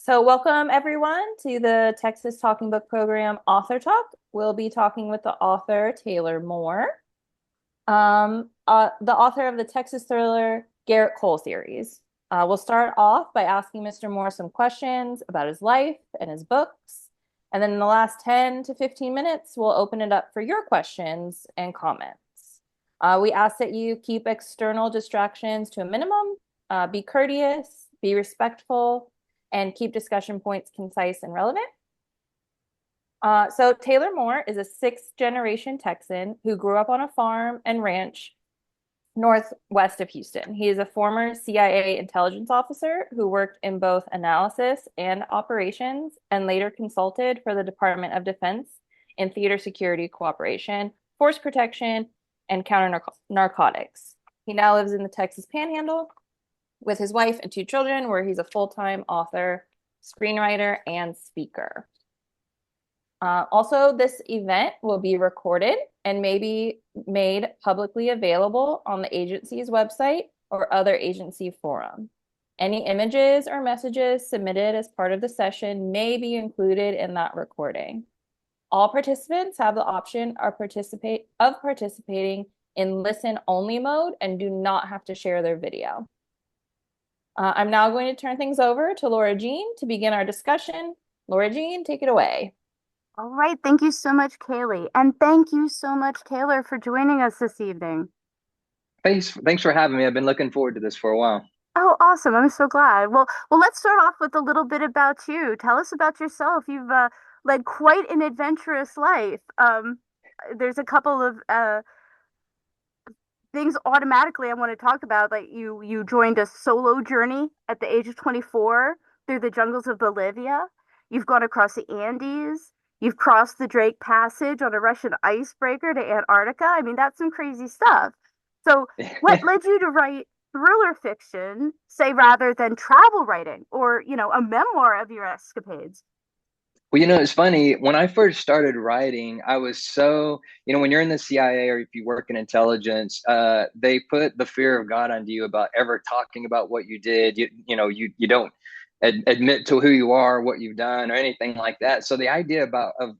So welcome everyone to the Texas Talking Book Program Author Talk. We'll be talking with the author Taylor Moore, the author of the Texas thriller Garrett Kohl series. We'll start off by asking Mr. Moore some questions about his life and his books. And then in the last 10 to 15 minutes, we'll open it up for your questions and comments. We ask that you keep external distractions to a minimum, be courteous, be respectful, and keep discussion points concise and relevant. So Taylor Moore is a sixth-generation Texan who grew up on a farm and ranch northwest of Houston. He is a former CIA intelligence officer who worked in both analysis and operations and later consulted for the Department of Defense in theater security cooperation, force protection, and counter narcotics. He now lives in the Texas Panhandle with his wife and two children, where he's a full-time author, screenwriter, and speaker. Also, this event will be recorded and may be made publicly available on the agency's website or other agency forum. Any images or messages submitted as part of the session may be included in that recording. All participants have the option of participating in listen-only mode and do not have to share their video. I'm now going to turn things over to Laura Jean to begin our discussion. Laura Jean, take it away. All right. Thank you so much, Kaylee. And thank you so much, Taylor, for joining us this evening. Thanks for having me. I've been looking forward to this for a while. Oh, awesome. I'm so glad. Well, let's start off with a little bit about you. Tell us about yourself. You've led quite an adventurous life. There's a couple of things automatically I want to talk about. Like you joined a solo journey at the age of 24 through the jungles of Bolivia. You've gone across the Andes. You've crossed the Drake Passage on a Russian icebreaker to Antarctica. I mean, that's some crazy stuff. So, what led you to write thriller fiction, say, rather than travel writing or, a memoir of your escapades? Well, it's funny. When I first started writing, I was so, when you're in the CIA or if you work in intelligence, they put the fear of God onto you about ever talking about what you did. You don't admit to who you are, what you've done, or anything like that. So the idea of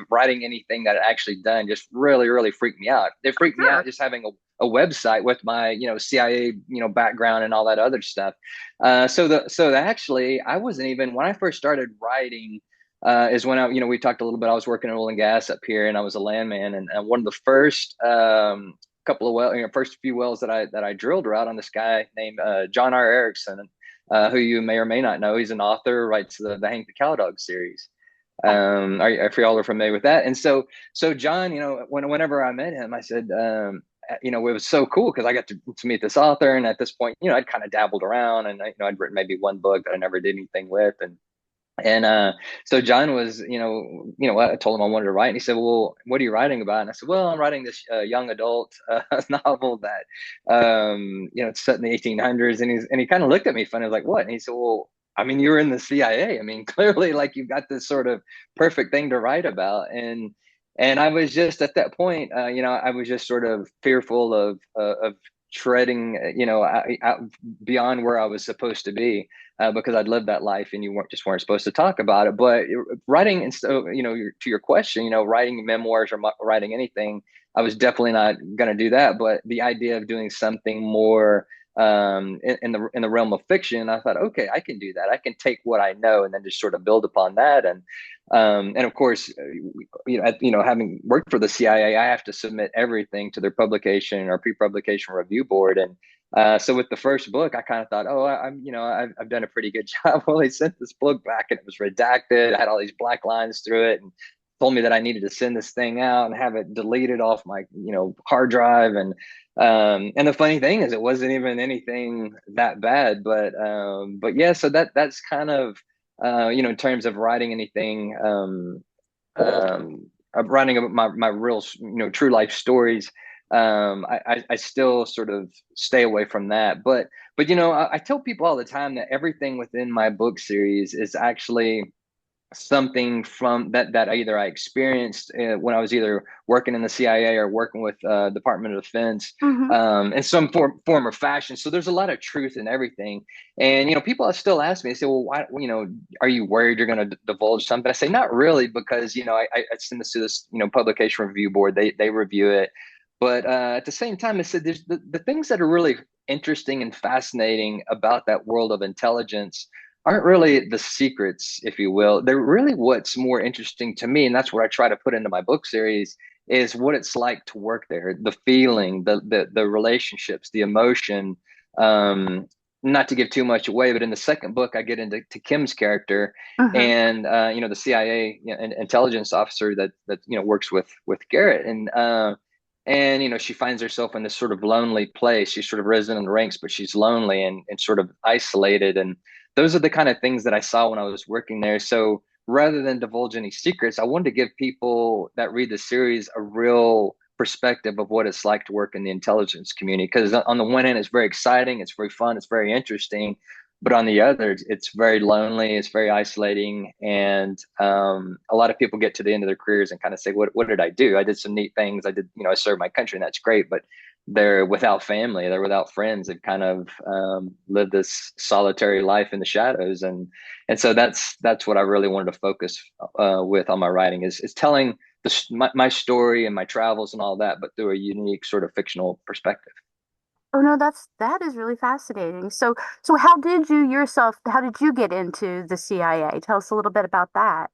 writing anything that I actually done just really, really freaked me out. It freaked me Sure. out just having a website with my, CIA, background and all that other stuff. So actually, I wasn't even when I first started writing. Is when we talked a little bit. I was working in oil and gas up here, and I was a landman. And one of the first couple of first few wells that I drilled were out on this guy named John R. Erickson, who you may or may not know. He's an author, writes the Hank the Cowdog series. If y'all are familiar with that. And so John, whenever I met him, I said, it was so cool because I got to meet this author. And at this point, I'd kind of dabbled around, and I'd written maybe one book that I never did anything with, and so John was, I told him I wanted to write, and he said, "Well, what are you writing about?" And I said, "Well, I'm writing this young adult novel that, it's set in the 1800s." And he kind of looked at me funny, like, "What?" And he said, "Well, I mean, you were in the CIA. I mean, clearly, like you've got this sort of perfect thing to write about." And I was just at that point, I was just sort of fearful of treading, out beyond where I was supposed to be. Because I'd lived that life, and you weren't supposed to talk about it. But writing, and so to your question, writing memoirs or writing anything, I was definitely not going to do that. But the idea of doing something more in the realm of fiction, I thought, okay, I can do that. I can take what I know and then just sort of build upon that. And of course, having worked for the CIA, I have to submit everything to their publication or pre-publication review board. And so with the first book, I kind of thought, oh, I've done a pretty good job. Well, they sent this book back, and it was redacted. I had all these black lines through it, and told me that I needed to send this thing out and have it deleted off my, hard drive. And the funny thing is, it wasn't even anything that bad. But yeah, so that's kind of, in terms of writing anything, of writing about my real, true life stories. I still sort of stay away from that. But I tell people all the time that everything within my book series is actually something from that either I experienced when I was either working in the CIA or working with Department of Defense, Mm-hmm. in some form or fashion. So there's a lot of truth in everything. And people still ask me, they say, well, why, are you worried you're going to divulge something? I say, not really, because I send this to this publication review board. They review it. But at the same time, I said there's the things that are really interesting and fascinating about that world of intelligence aren't really the secrets, if you will. They're really what's more interesting to me, and that's what I try to put into my book series, is what it's like to work there, the feeling, the relationships, the emotion. Um, Not to give too much away, but in the second book, I get into Kim's character, Mm-hmm. and the CIA intelligence officer that works with Garrett, and she finds herself in this sort of lonely place. She's sort of risen in the ranks, but she's lonely and sort of isolated. And those are the kind of things that I saw when I was working there. So rather than divulge any secrets, I wanted to give people that read the series a real perspective of what it's like to work in the intelligence community. Because on the one hand, it's very exciting, it's very fun, it's very interesting. But on the other, it's very lonely, it's very isolating. And a lot of people get to the end of their careers and kind of say, what did I do? I did some neat things. I did, I served my country, and that's great. But they're without family, they're without friends. They've kind of lived this solitary life in the shadows, and so that's what I really wanted to focus with on my writing, is telling my story and my travels and all that, but through a unique sort of fictional perspective. Oh no, that is really fascinating. So how did you get into the CIA? Tell us a little bit about that.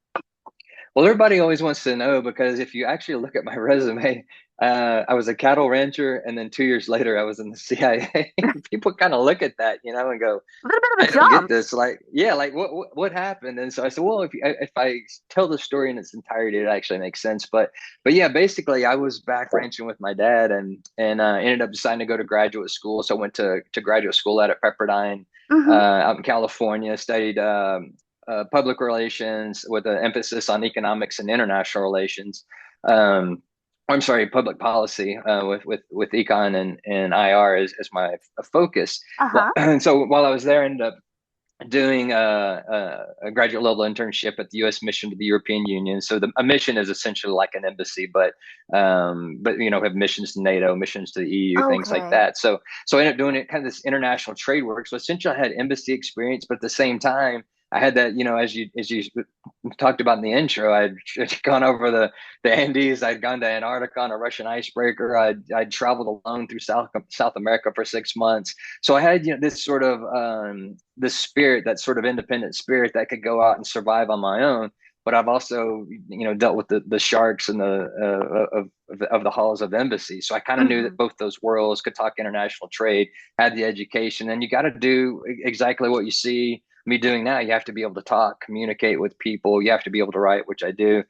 Well, everybody always wants to know, because if you actually look at my resume, I was a cattle rancher, and then 2 years later, I was in the CIA. People kind of look at that, and go, A little bit "I of a don't get jump. this. Like, yeah, like what happened?" And so I said, "Well, if I tell the story in its entirety, it actually makes sense." But yeah, basically, I was back ranching with my dad, and ended up deciding to go to graduate school. So I went to graduate school out at Pepperdine, Mm-hmm. out in California. Studied public relations with an emphasis on economics and international relations. I'm sorry, public policy, with econ and IR as my focus. Uh-huh. Well, and so while I was there, I ended up doing a graduate level internship at the U.S. mission to the European Union. So a mission is essentially like an embassy, but have missions to NATO, missions to the EU, things like Okay. that. So I ended up doing it kind of this international trade work. So essentially, I had embassy experience, but at the same time, I had that, as you talked about in the intro, I'd gone over the Andes, I'd gone to Antarctica on a Russian icebreaker, I'd traveled alone through South America for 6 months. So I had this sort of this spirit, that sort of independent spirit that could go out and survive on my own. But I've also dealt with the sharks and of the halls of embassy. So I kind of knew Mm-hmm. that both those worlds could talk international trade, had the education, and you got to do exactly what you see me doing now. You have to be able to talk, communicate with people. You have to be able to write, which I do.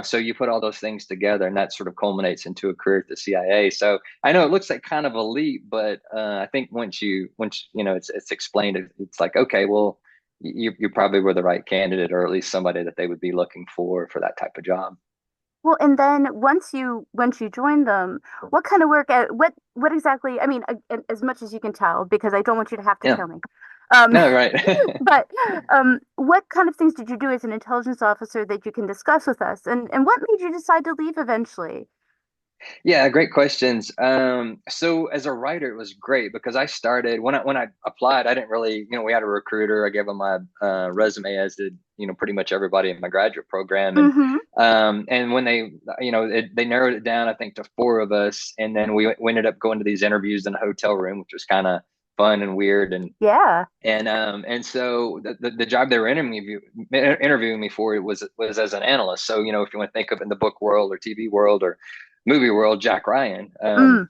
So you put all those things together, and that sort of culminates into a career at the CIA. So I know it looks like kind of a leap, but I think once it's explained, it's like, okay, well, you probably were the right candidate, or at least somebody that they would be looking for that type of job. Well, and then once you join them, what kind of work what exactly, I mean, as much as you can tell, because I don't want you to have to Yeah. kill me. Um, No, right. but what kind of things did you do as an intelligence officer that you can discuss with us? And what made you decide to leave eventually? Yeah, great questions. So as a writer, it was great because I started when I applied. I didn't really, we had a recruiter. I gave him my resume, as did pretty much everybody in my graduate program, Mm-hmm. and when they narrowed it down, I think, to four of us, and then we ended up going to these interviews in a hotel room, which was kind of fun and weird, Yeah. and so the job they were interviewing me for, it was as an analyst. So if you want to think of it in the book world or TV world or movie world, Jack Ryan. Mm.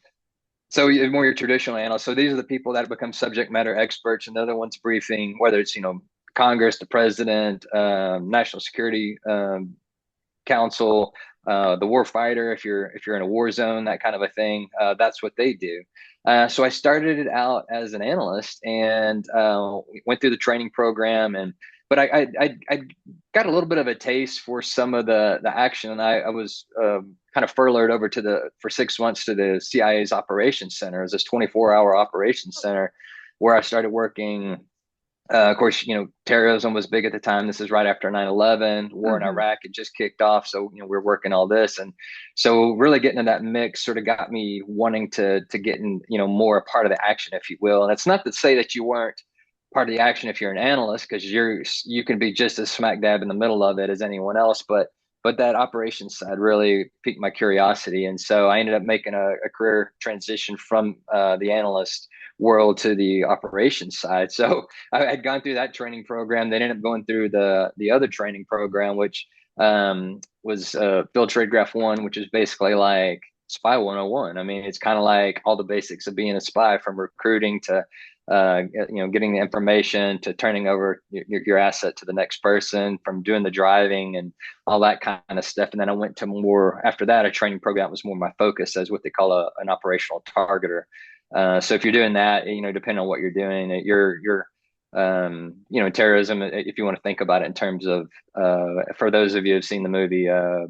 So you're more your traditional analysts. So these are the people that become subject matter experts, and the other one's briefing, whether it's Congress, the president, national security council, the war fighter, if you're in a war zone, that kind of a thing. That's what they do. So I started it out as an analyst, and went through the training program, but I got a little bit of a taste for some of the action, and I was kind of furloughed over for 6 months to the CIA's operations center. It was this 24-hour operations center where I started working Of course, terrorism was big at the time. This is right after 9/11. War in Mm-hmm. Iraq had just kicked off. So, we're working all this. And so really getting in that mix sort of got me wanting to get in, more a part of the action, if you will. And it's not to say that you weren't part of the action if you're an analyst, because you can be just as smack dab in the middle of it as anyone else. But that operations side really piqued my curiosity. And so I ended up making a career transition from the analyst world to the operations side. So I had gone through that training program. Then ended up going through the other training program, which was Field Trade Graph 1, which is basically like Spy 101. I mean, it's kind of like all the basics of being a spy, from recruiting to getting the information to turning over your asset to the next person, from doing the driving and all that kind of stuff. And then I went to more after that, a training program was more my focus as what they call an operational targeter. So if you're doing that, depending on what you're doing, terrorism, if you want to think about it in terms of, for those of you who've seen the movie, uh,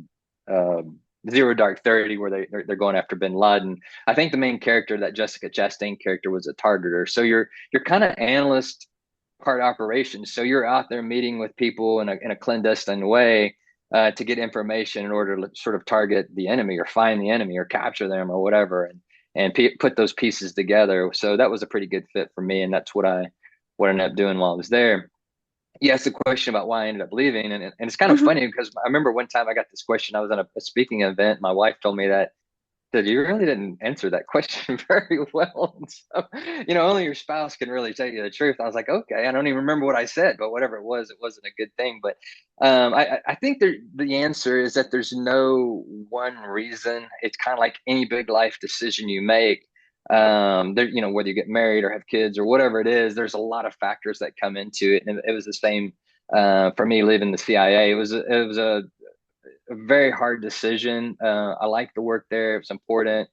Zero Dark 30, where they're going after bin Laden. I think the main character, that Jessica Chastain character, was a targeter. So you're kind of analyst part operations. So you're out there meeting with people in a clandestine way, to get information in order to sort of target the enemy or find the enemy or capture them or whatever. And put those pieces together. So that was a pretty good fit for me, and that's what I ended up doing while I was there. You asked the question about why I ended up leaving, and it's kind of Mm-hmm. funny because I remember one time I got this question. I was at a speaking event. My wife told me that you really didn't answer that question very well. And so, only your spouse can really tell you the truth. I was like, okay, I don't even remember what I said, but whatever it wasn't a good thing. But I think the answer is that there's no one reason. It's kind of like any big life decision you make. There, whether you get married or have kids or whatever it is, there's a lot of factors that come into it. And it was the same for me leaving the CIA. It was a very hard decision. I liked the work there. It was important.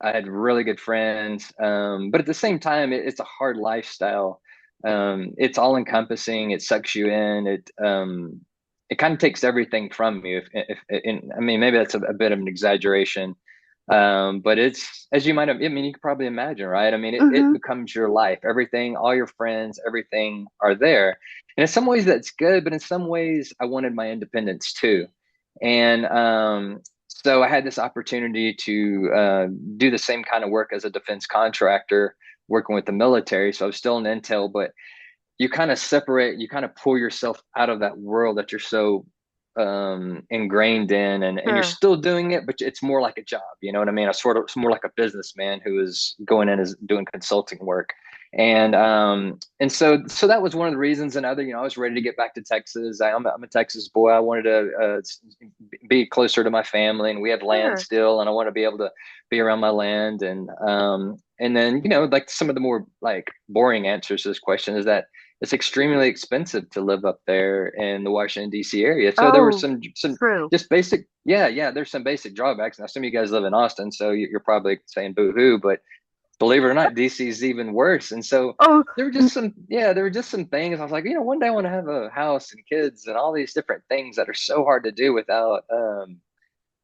I had really good friends. But at the same time, it's a hard lifestyle. It's all encompassing. It sucks you in. It kind of takes everything from you. I mean, maybe that's a bit of an exaggeration. But it's, as you might have, I mean, you could probably imagine, right? I mean, it Mm-hmm. becomes your life. Everything, all your friends, everything are there. And in some ways that's good, but in some ways I wanted my independence too. And so I had this opportunity to do the same kind of work as a defense contractor, working with the military. So I was still in intel, but you kind of separate, you kind of pull yourself out of that world that you're so ingrained in, and you're Sure. still doing it, but it's more like a job. You know what I mean? It's more like a businessman who is going in as doing consulting work. And so that was one of the reasons. And other, I was ready to get back to Texas. I'm a Texas boy. I wanted to be closer to my family, and we have land Sure. still, and I want to be able to be around my land. And then, like some of the more like boring answers to this question is that it's extremely expensive to live up there in the Washington D.C. area. So there were Oh, some true. just basic, yeah. There's some basic drawbacks. Now, some of you guys live in Austin, so you're probably saying boo hoo, but believe it or not, DC is even worse. And so Oh, there were just some things. I was like, one day I want to have a house and kids and all these different things that are so hard to do without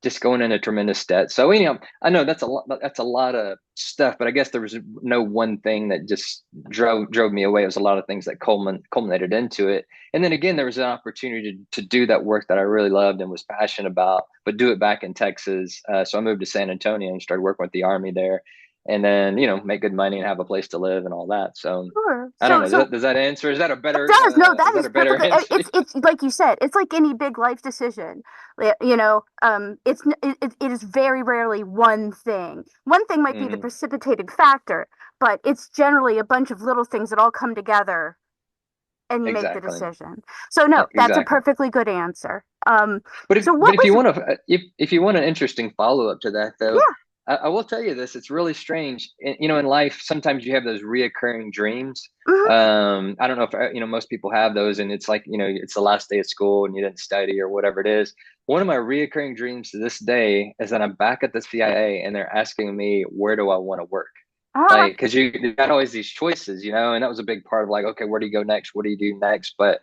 just going into tremendous debt. So I know that's a lot of stuff, but I guess there was no one thing that just drove me away. It was a lot of things that culminated into it. And then again, there was an opportunity to do that work that I really loved and was passionate about, but do it back in Texas. So I moved to San Antonio and started working with the Army there, and then make good money and have a place to live and all that. So sure. I don't So, know. so Does that answer? it does. No, Is that that is a better perfectly. answer? It's like you said. It's like any big life decision. It is very rarely one thing. One thing might be the Hmm. precipitating factor, but it's generally a bunch of little things that all come together and you make the Exactly. decision. So no, that's a Exactly. perfectly good answer. But So what if you was? want to, if you want an interesting follow up to that, though, Yeah. I will tell you this: it's really strange. In life, sometimes you have those reoccurring dreams. Hmm. I don't know if most people have those, and it's like it's the last day of school and you didn't study or whatever it is. One of my reoccurring dreams to this day is that I'm back at the CIA and they're asking me, where do I want to work? Ah, Like, because you got always these choices, and that was a big part of like, okay, where do you go next? What do you do next? But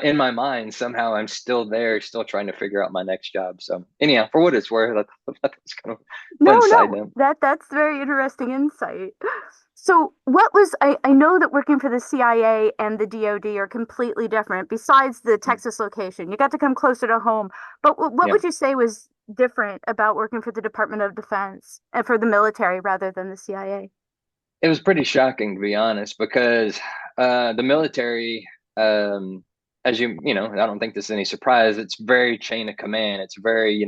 in my mind, somehow I'm still there, still trying to figure out my next job. So anyhow, for what it's worth, that's kind of no, fun side no. note. That's very interesting insight. So what was I know that working for the CIA and the DoD are completely different besides the Texas location. You got to come closer to home. But what Yeah. would you say was different about working for the Department of Defense and for the military rather than the CIA? It was pretty shocking, to be honest, because the military, as I don't think this is any surprise. It's very chain of command. It's very, you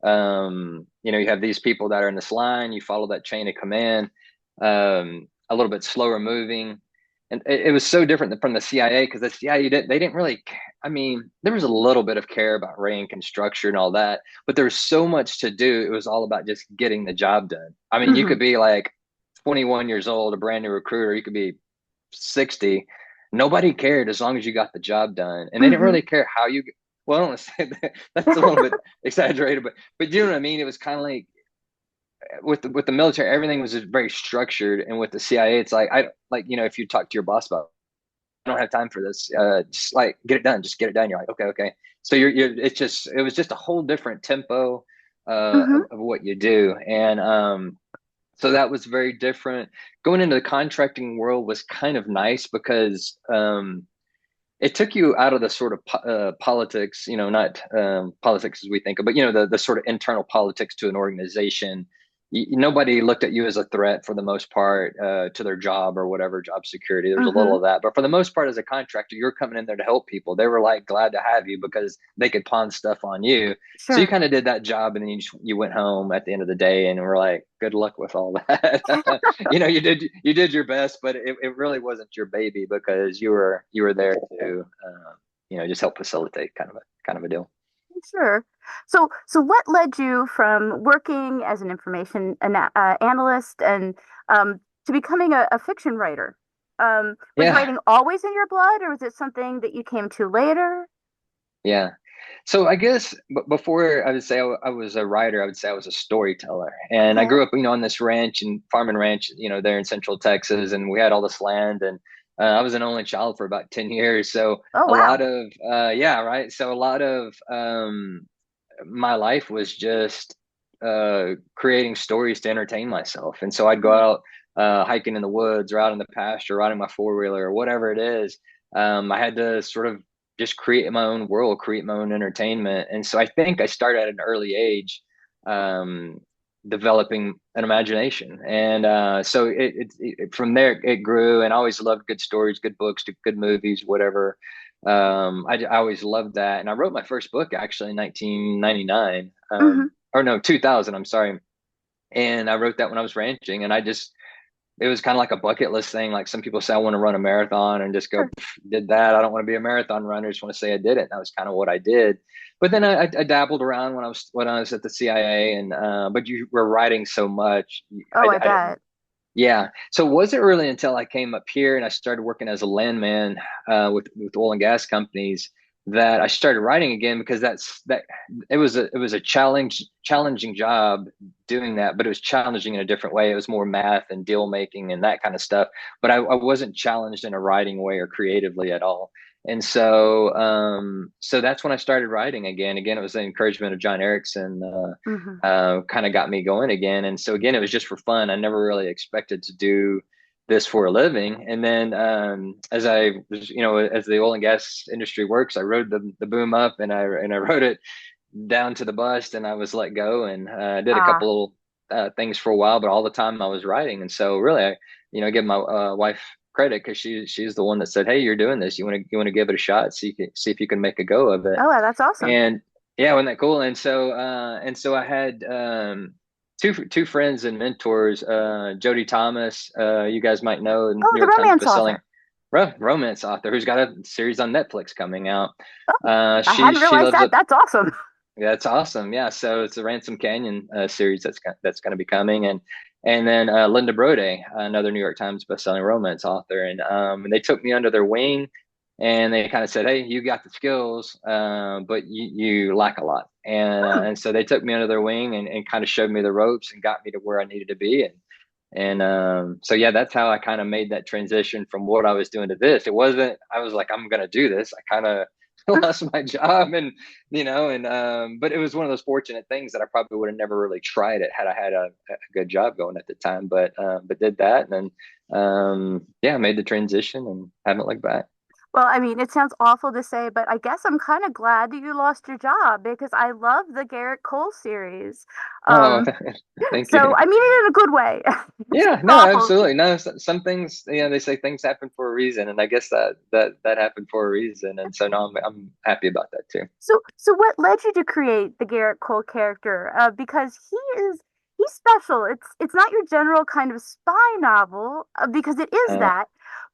have these people that are in this line. You follow that chain of command, a little bit slower moving, and it was so different from the CIA because the CIA they didn't really. I mean, there was a little bit of care about rank and structure and all that, but there was so much to do. It was all about just getting the job done. I mean, you Hmm. could be like 21 years old, a brand new recruiter. You could be 60. Nobody cared as long as you got the job done. And they didn't Hmm. really care how you, well, I don't want to say that, that's a little bit exaggerated, but you know what I mean? It was kind of like with the military, everything was just very structured. And with the CIA, it's like, if you talk to your boss about, I don't have time for this. Just like get it done. Just get it done. You're like, okay, okay. So it was just a whole different tempo Hmm. of what you do. And so that was very different. Going into the contracting world was kind of nice because it took you out of the sort of politics, not politics as we think of, but the sort of internal politics to an organization. Nobody looked at you as a threat for the most part to their job or whatever job security. There was a little Hmm. of that, but for the most part, as a contractor, you're coming in there to help people. They were like glad to have you because they could pawn stuff on you. So you Sure. kind of did that job, and then you went home at the end of the day, and were like, "Good luck with all that." You did your best, but it really wasn't your baby because you were there to just help facilitate kind of a deal. Sure. So what led you from working as an information analyst and to becoming a fiction writer? Was Yeah, writing always in your blood, or was it something that you came to later? yeah. So I guess before I would say I was a writer, I would say I was a storyteller. And I Okay. grew up, on this ranch and farm and ranch, there in Central Texas, and we had all this land, and I was an only child for about 10 years. So Oh, a lot wow. of yeah, right. So a lot of my life was just creating stories to entertain myself. And so I'd go Hmm. out hiking in the woods or out in the pasture, riding my four wheeler or whatever it is. I had to sort of just create my own world, create my own entertainment. And so I think I started at an early age um, developing an imagination. And so from there, it grew. And I always loved good stories, good books, good movies, whatever. I always loved that. And I wrote my first book actually in 1999, Hmm. or no, 2000, I'm sorry. And I wrote that when I was ranching, and it was kind of like a bucket list thing. Like some people say, I want to run a marathon and just go, Sure. did that. I don't want to be a marathon runner. I just want to say I did it. And that was kind of what I did. But then I dabbled around when I was at the CIA, and but you were writing so much, Oh, I I didn't. bet. Yeah. So it wasn't really until I came up here and I started working as a landman with oil and gas companies that I started writing again, because it was a challenging job doing that, but it was challenging in a different way. It was more math and deal making and that kind of stuff. But I wasn't challenged in a writing way or creatively at all. And so that's when I started writing again. Again, it was the encouragement of John Erickson. Hmm. Kind of got me going again. And so again, it was just for fun. I never really expected to do this for a living. And then as I was, as the oil and gas industry works, I rode the boom up, and I rode it down to the bust, and I was let go, and did a Ah, couple things for a while, but all the time I was writing. And so really, I give my wife credit, because she's the one that said, "Hey, you're doing this. You want to give it a shot. See if you can make a go of it." oh, that's awesome. And yeah, wasn't that cool? And so I had two friends and mentors, Jody Thomas, you guys might know, New Oh, the York Times romance bestselling author. romance author, who's got a series on Netflix coming out. Oh, I She hadn't she realized loves that. it. That's awesome. Yeah, that's awesome. Yeah, so it's a Ransom Canyon series that's going to be coming, and then Linda Brode, another New York Times bestselling romance author, and they took me under their wing, and they kind of said, "Hey, you got the skills, but you lack a lot," and uh, Hmm. and so they took me under their wing, and kind of showed me the ropes and got me to where I needed to be, and so yeah, that's how I kind of made that transition from what I was doing to this. It wasn't, I was like, I'm going to do this. I kind of lost my job, and but it was one of those fortunate things that I probably would have never really tried it had I had a good job going at the time. But did that, and then yeah, made the transition and haven't looked back. Well, I mean, it sounds awful to say, but I guess I'm kind of glad that you lost your job because I love the Garrett Cole series. Oh, Um, thank so you. I mean it in a good way. It's Yeah, no, awful. absolutely. No, some things, they say things happen for a reason, and I guess that happened for a reason, and so now I'm happy about that too. So what led you to create the Garrett Cole character? Because he's special. It's not your general kind of spy novel because it is Uh, that,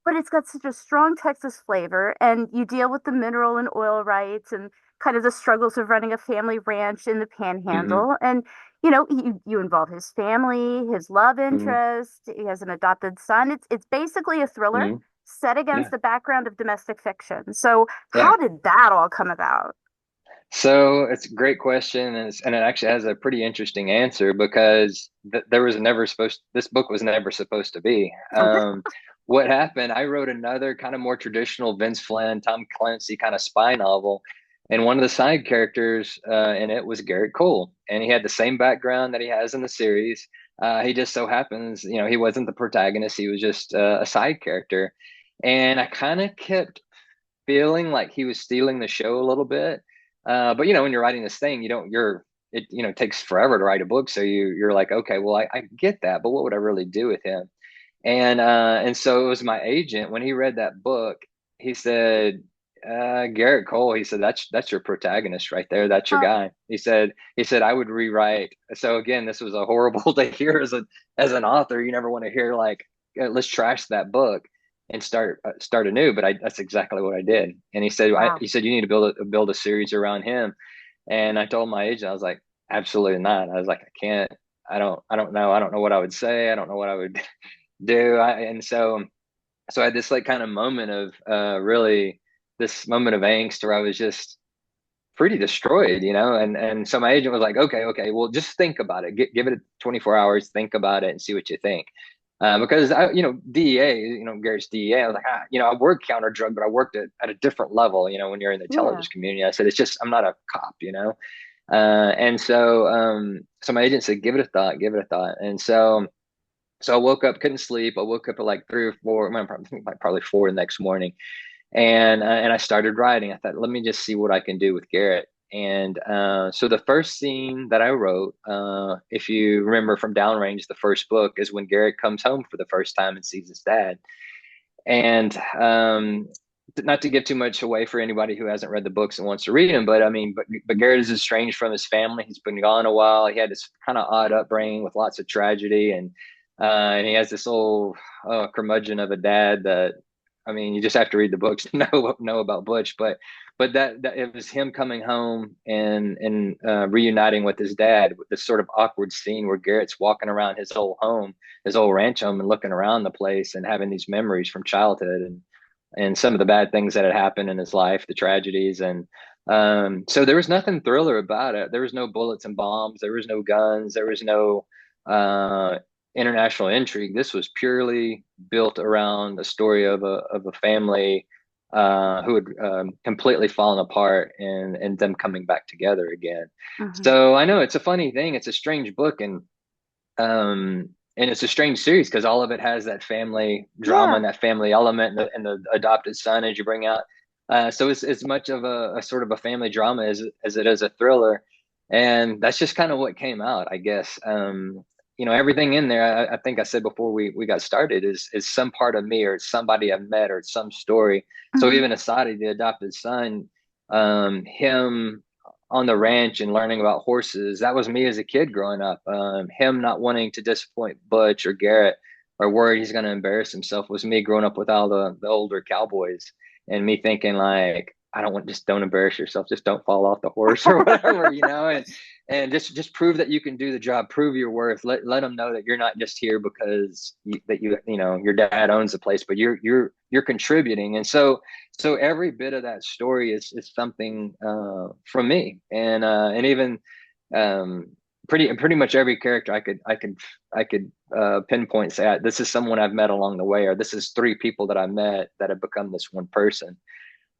but it's got such a strong Texas flavor, and you deal with the mineral and oil rights and kind of the struggles of running a family ranch in the hmm Panhandle. And you involve his family, his love hmm interest. He has an adopted son. It's basically a thriller hmm set against Yeah, the background of domestic fiction. So how yeah. did that all come about? So it's a great question, and it actually has a pretty interesting answer because there was never supposed. This book was never supposed to be. What happened? I wrote another kind of more traditional Vince Flynn, Tom Clancy kind of spy novel, and one of the side characters in it was Garrett Kohl, and he had the same background that he has in the series. He just so happens, he wasn't the protagonist; he was just a side character, and I kind of kept feeling like he was stealing the show a little bit. But when you're writing this thing, you don't you're it takes forever to write a book. So you're like, okay, well, I get that, but what would I really do with him? And so it was my agent when he read that book, he said, Garrett Cole, he said, that's your protagonist right there. That's your Uh, guy. He said I would rewrite. So again, this was a horrible to hear as an author. You never want to hear like, let's trash that book and start anew. But that's exactly what I did. And he said, wow. he said you need to build a series around him. And I told my agent, I was like, absolutely not. I was like, I can't. I don't know. I don't know what I would say. I don't know what I would do. And so I had this like kind of moment of really this moment of angst where I was just pretty destroyed, and so my agent was like, okay, well, just think about it. Give it 24 hours, think about it, and see what you think. Because DEA, Garrett's DEA, I was like, I work counter drug, but I worked at a different level. When you're in the Yeah. intelligence community, I said, it's just I'm not a cop. And so my agent said, give it a thought, give it a thought. And so I woke up, couldn't sleep. I woke up at like 3 or 4, probably 4 the next morning, and I started writing. I thought, let me just see what I can do with Garrett. And so the first scene that I wrote, if you remember from Downrange, the first book is when Garrett comes home for the first time and sees his dad. And not to give too much away for anybody who hasn't read the books and wants to read them, but I mean, but Garrett is estranged from his family. He's been gone a while. He had this kind of odd upbringing with lots of tragedy, and he has this old curmudgeon of a dad that, I mean, you just have to read the books to know about Butch. But that it was him coming home and reuniting with his dad with this sort of awkward scene where Garrett's walking around his old home, his old ranch home, and looking around the place and having these memories from childhood and some of the bad things that had happened in his life, the tragedies. And so there was nothing thriller about it. There was no bullets and bombs. There was no guns. There was no uh, international intrigue. This was purely built around the story of a family who had completely fallen apart and them coming back together again. Hmm. So I know it's a funny thing. It's a strange book, and it's a strange series because all of it has that family drama Yeah. and that family element and the adopted son as you bring out. So it's as much of a sort of a family drama as it is a thriller, and that's just kind of what came out, I guess. Everything in there. I think I said before we got started is some part of me or it's somebody I've met or it's some story. So Hmm. even Asadi, the adopted son, him on the ranch and learning about horses. That was me as a kid growing up. Him not wanting to disappoint Butch or Garrett or worried he's going to embarrass himself was me growing up with all the older cowboys and me thinking like, I don't want, just don't embarrass yourself. Just don't fall off the horse or whatever, and just prove that you can do the job, prove your worth. Let them know that you're not just here because your dad owns the place, but you're contributing. And so every bit of that story is something from me, and even um, pretty much every character I could pinpoint, say this is someone I've met along the way, or this is 3 people that I met that have become this one person.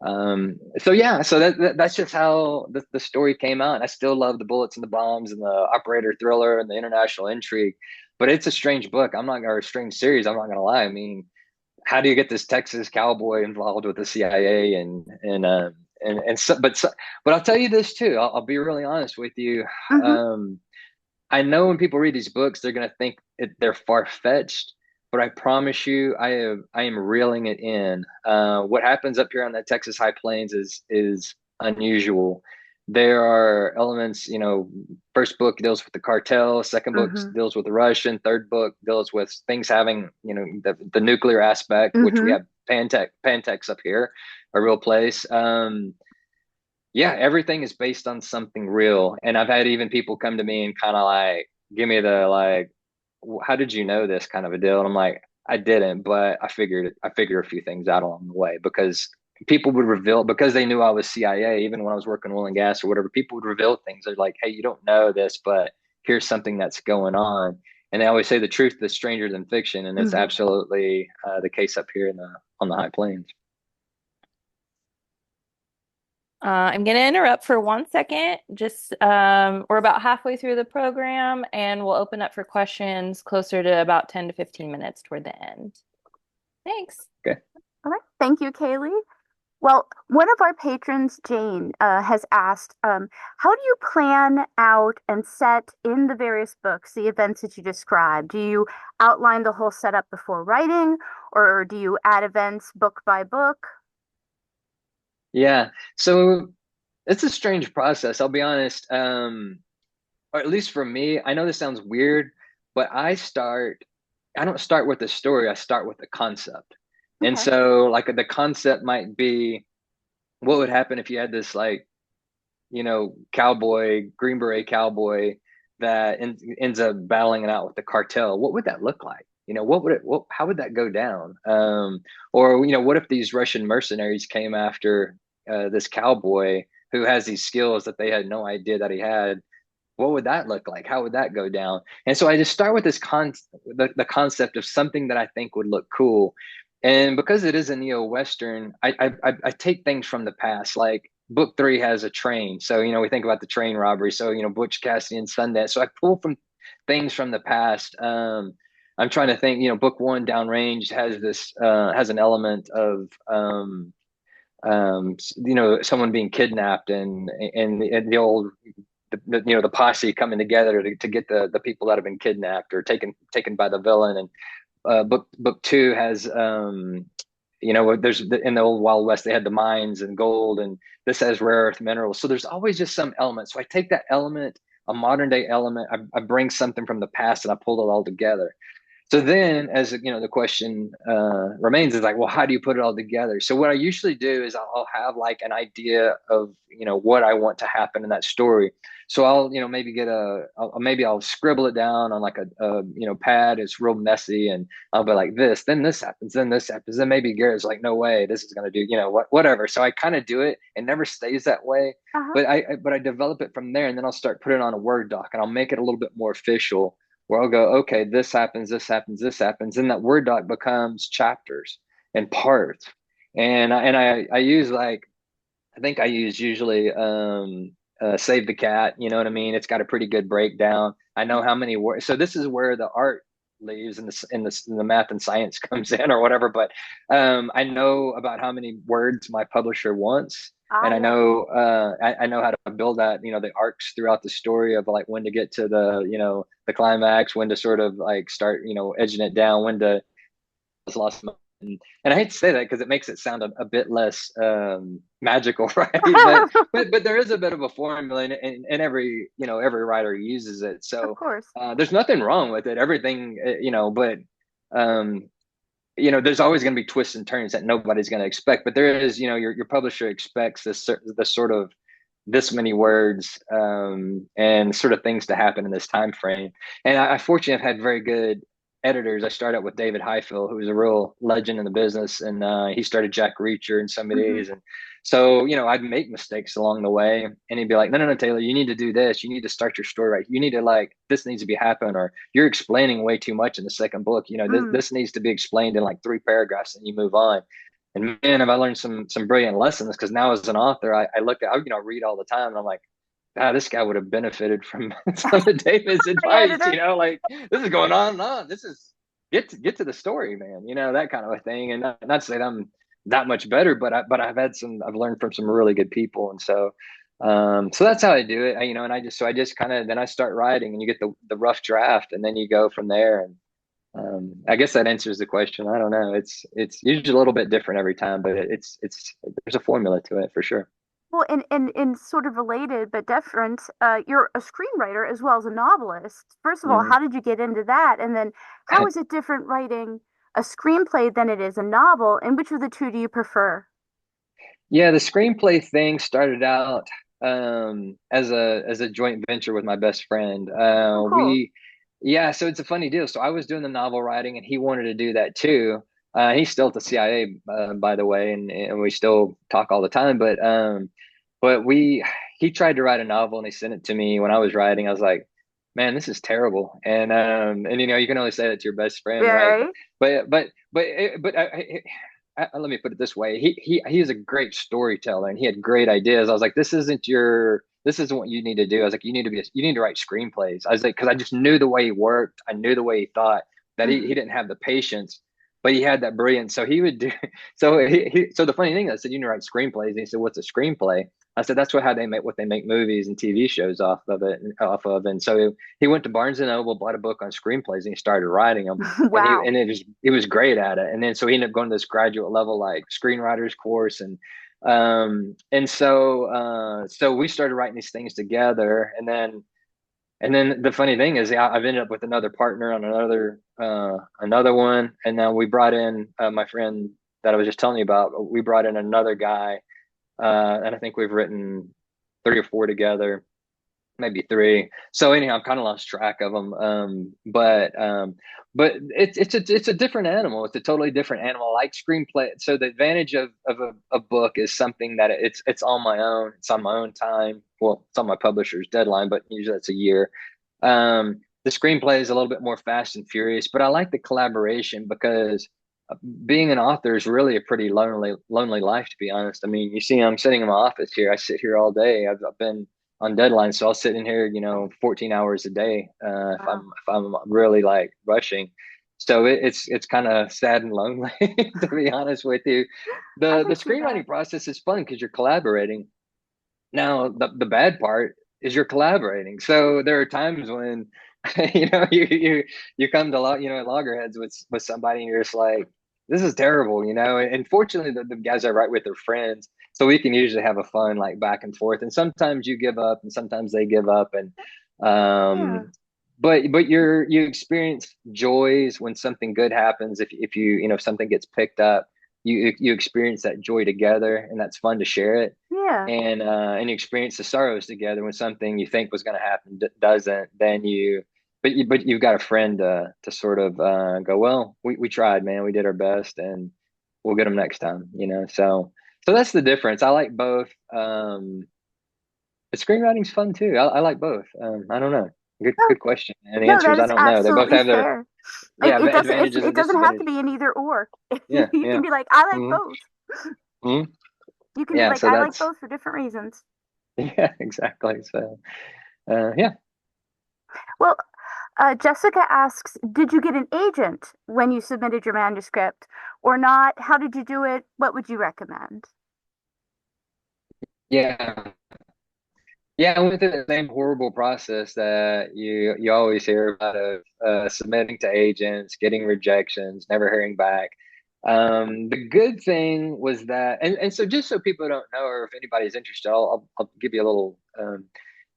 So yeah, so that's just how the story came out. And I still love the bullets and the bombs and the operator thriller and the international intrigue, but it's a strange book. Or a strange series. I'm not gonna lie. I mean, how do you get this Texas cowboy involved with the CIA but I'll tell you this too. I'll be really honest with you. Mm-hmm. Um, I know when people read these books, they're going to think they're far fetched, but I promise you, I am reeling it in. What happens up here on the Texas High Plains is unusual. There are elements, first book deals with the cartel, second book Mm-hmm. deals with the Russian, third book deals with things having, the nuclear aspect, which we Mm-hmm. have Pantex up here, a real place. Yeah, everything is based on something real. And I've had even people come to me and kind of like give me the like, how did you know this kind of a deal? And I'm like, I didn't, but I figured a few things out along the way because people would reveal because they knew I was CIA, even when I was working oil and gas or whatever, people would reveal things. They're like, hey, you don't know this, but here's something that's going on. And they always say the truth is stranger than fiction, and it's Mm-hmm. absolutely the case up here on the high plains. I'm going to interrupt for 1 second. Just we're about halfway through the program, and we'll open up for questions closer to about 10 to 15 minutes toward the end. Thanks. Okay. All right. Thank you, Kaylee. Well, one of our patrons, Jane, has asked, how do you plan out and set in the various books the events that you described? Do you outline the whole setup before writing, or do you add events book by book? Yeah. So it's a strange process, I'll be honest. Or at least for me, I know this sounds weird, but I don't start with the story, I start with the concept. And Okay. so like the concept might be what would happen if you had this like, cowboy, Green Beret cowboy that ends up battling it out with the cartel. What would that look like? How would that go down? Or, what if these Russian mercenaries came after this cowboy who has these skills that they had no idea that he had? What would that look like? How would that go down? And so I just start with the concept of something that I think would look cool. And because it is a neo-Western, I take things from the past. Like book three has a train. So, we think about the train robbery. So, Butch Cassidy and Sundance. So I pull from things from the past. I'm trying to think, book one, Downrange, has an element of someone being kidnapped and the old the posse coming together to get the people that have been kidnapped or taken by the villain. And book two has there's in the old Wild West they had the mines and gold, and this has rare earth minerals. So there's always just some element. So I take that element, a modern day element, I bring something from the past and I pull it all together. So then, as the question remains is like, well, how do you put it all together? So what I usually do is I'll have like an idea of what I want to happen in that story. So I'll maybe maybe I'll scribble it down on like a pad. It's real messy, and I'll be like this, then this happens, then this happens, then maybe Garrett's like, no way, this is gonna do whatever. So I kind of do it. It never stays that way, Uh-huh. but I develop it from there, and then I'll start putting it on a Word doc, and I'll make it a little bit more official where I'll go, okay, this happens, this happens, this happens. And that Word doc becomes chapters and parts. And I use I think I use usually Save the Cat, you know what I mean? It's got a pretty good breakdown. I know how many words. So this is where the art leaves and the math and science comes in or whatever. But I know about how many words my publisher wants. Ah, And I yes. know I know how to build that, the arcs throughout the story of like when to get to the climax, when to sort of like start, edging it down, when to lost my and I hate to say that because it makes it sound a bit less magical, right? But there is a bit of a formula, and every writer uses it. Of So course. there's nothing wrong with it. Everything, but um, there's always going to be twists and turns that nobody's going to expect. But there is, your publisher expects this sort of this many words and sort of things to happen in this time frame. And I fortunately have had very good editors. I started with David Highfill, who was a real legend in the business, and he started Jack Reacher and some of Hmm. these. And so, I'd make mistakes along the way, and he'd be like, "No, Taylor, you need to do this. You need to start your story right. You need to this needs to be happening, or you're explaining way too much in the second book. This Mm. needs to be explained in like 3 paragraphs, and you move on." And man, have I learned some brilliant lessons, because now as an author, I look at, read all the time, and I'm like, ah, this guy would have benefited from some of David's My advice, editor. like this is going on and on. This is get to the story, man, that kind of a thing. And not to say that I'm that much better, but I've learned from some really good people. And so that's how I do it. And I just kind of, then I start writing, and you get the rough draft, and then you go from there. And I guess that answers the question. I don't know. It's usually a little bit different every time, but it's there's a formula to it for sure. Well, and sort of related but different, you're a screenwriter as well as a novelist. First of all, Mhm. how did you get into that? And then how is it different writing a screenplay than it is a novel? And which of the two do you prefer? Yeah, the screenplay thing started out as a joint venture with my best friend. Oh, cool. We Yeah, so it's a funny deal. So I was doing the novel writing, and he wanted to do that too. He's still at the CIA, by the way, and we still talk all the time. But he tried to write a novel, and he sent it to me when I was writing. I was like, man, this is terrible. And you can only say that to your best friend, Yeah, right? right? Let me put it this way. He is a great storyteller, and he had great ideas. I was like, this isn't what you need to do. I was like, you need to write screenplays. I was like, because I just knew the way he worked. I knew the way he thought, that he Hmm. didn't have the patience, but he had that brilliance. So he would do, so the funny thing, I said, you need to write screenplays. And he said, what's a screenplay? I said, that's how they make, what they make movies and TV shows off of. And so he went to Barnes and Noble, bought a book on screenplays, and he started writing them. And Wow. he was great at it. And then so he ended up going to this graduate level like screenwriters course. And so we started writing these things together. And then the funny thing is, I've ended up with another partner on another one. And then we brought in my friend that I was just telling you about. We brought in another guy, and I think we've written three or four together, maybe three. So anyhow, I've kind of lost track of them. But it's a different animal. It's a totally different animal. I like screenplay. So the advantage of a book is something that it's on my own. It's on my own time. Well, it's on my publisher's deadline, but usually it's a year. The screenplay is a little bit more fast and furious, but I like the collaboration, because being an author is really a pretty lonely life, to be honest. I mean, you see, I'm sitting in my office here. I sit here all day. I've been on deadline, so I'll sit in here, 14 hours a day, Wow. if I'm really like rushing. So it's kind of sad and lonely, to be honest with you. I The can see that. screenwriting process is fun because you're collaborating. Now, the bad part is you're collaborating. So there are times when you come to loggerheads with somebody, and you're just like, this is terrible. And fortunately, the guys I write with are friends, so we can usually have a fun like back and forth. And sometimes you give up, and sometimes they give up, and Yeah. um, but you experience joys when something good happens. If if something gets picked up, you experience that joy together, and that's fun to share it. Yeah. And you experience the sorrows together when something you think was going to happen doesn't. Then but you've got a friend to sort of go, well, we tried, man, we did our best, and we'll get them next time. So that's the difference. I like both. But screenwriting's fun too. I like both. I don't know. Good question. And the No, answer that is I is don't know. They both absolutely have their, fair. yeah, It advantages and doesn't have to disadvantages. be an either or. Yeah, You can yeah. be like, I like Hmm. both. Hmm. You can be Yeah, like, so I like that's both for different reasons. yeah, exactly. So yeah. Well, Jessica asks, did you get an agent when you submitted your manuscript or not? How did you do it? What would you recommend? Yeah. Yeah, I went through the same horrible process that you always hear about, of submitting to agents, getting rejections, never hearing back. The good thing was that, and so just so people don't know, or if anybody's interested, I'll give you a little.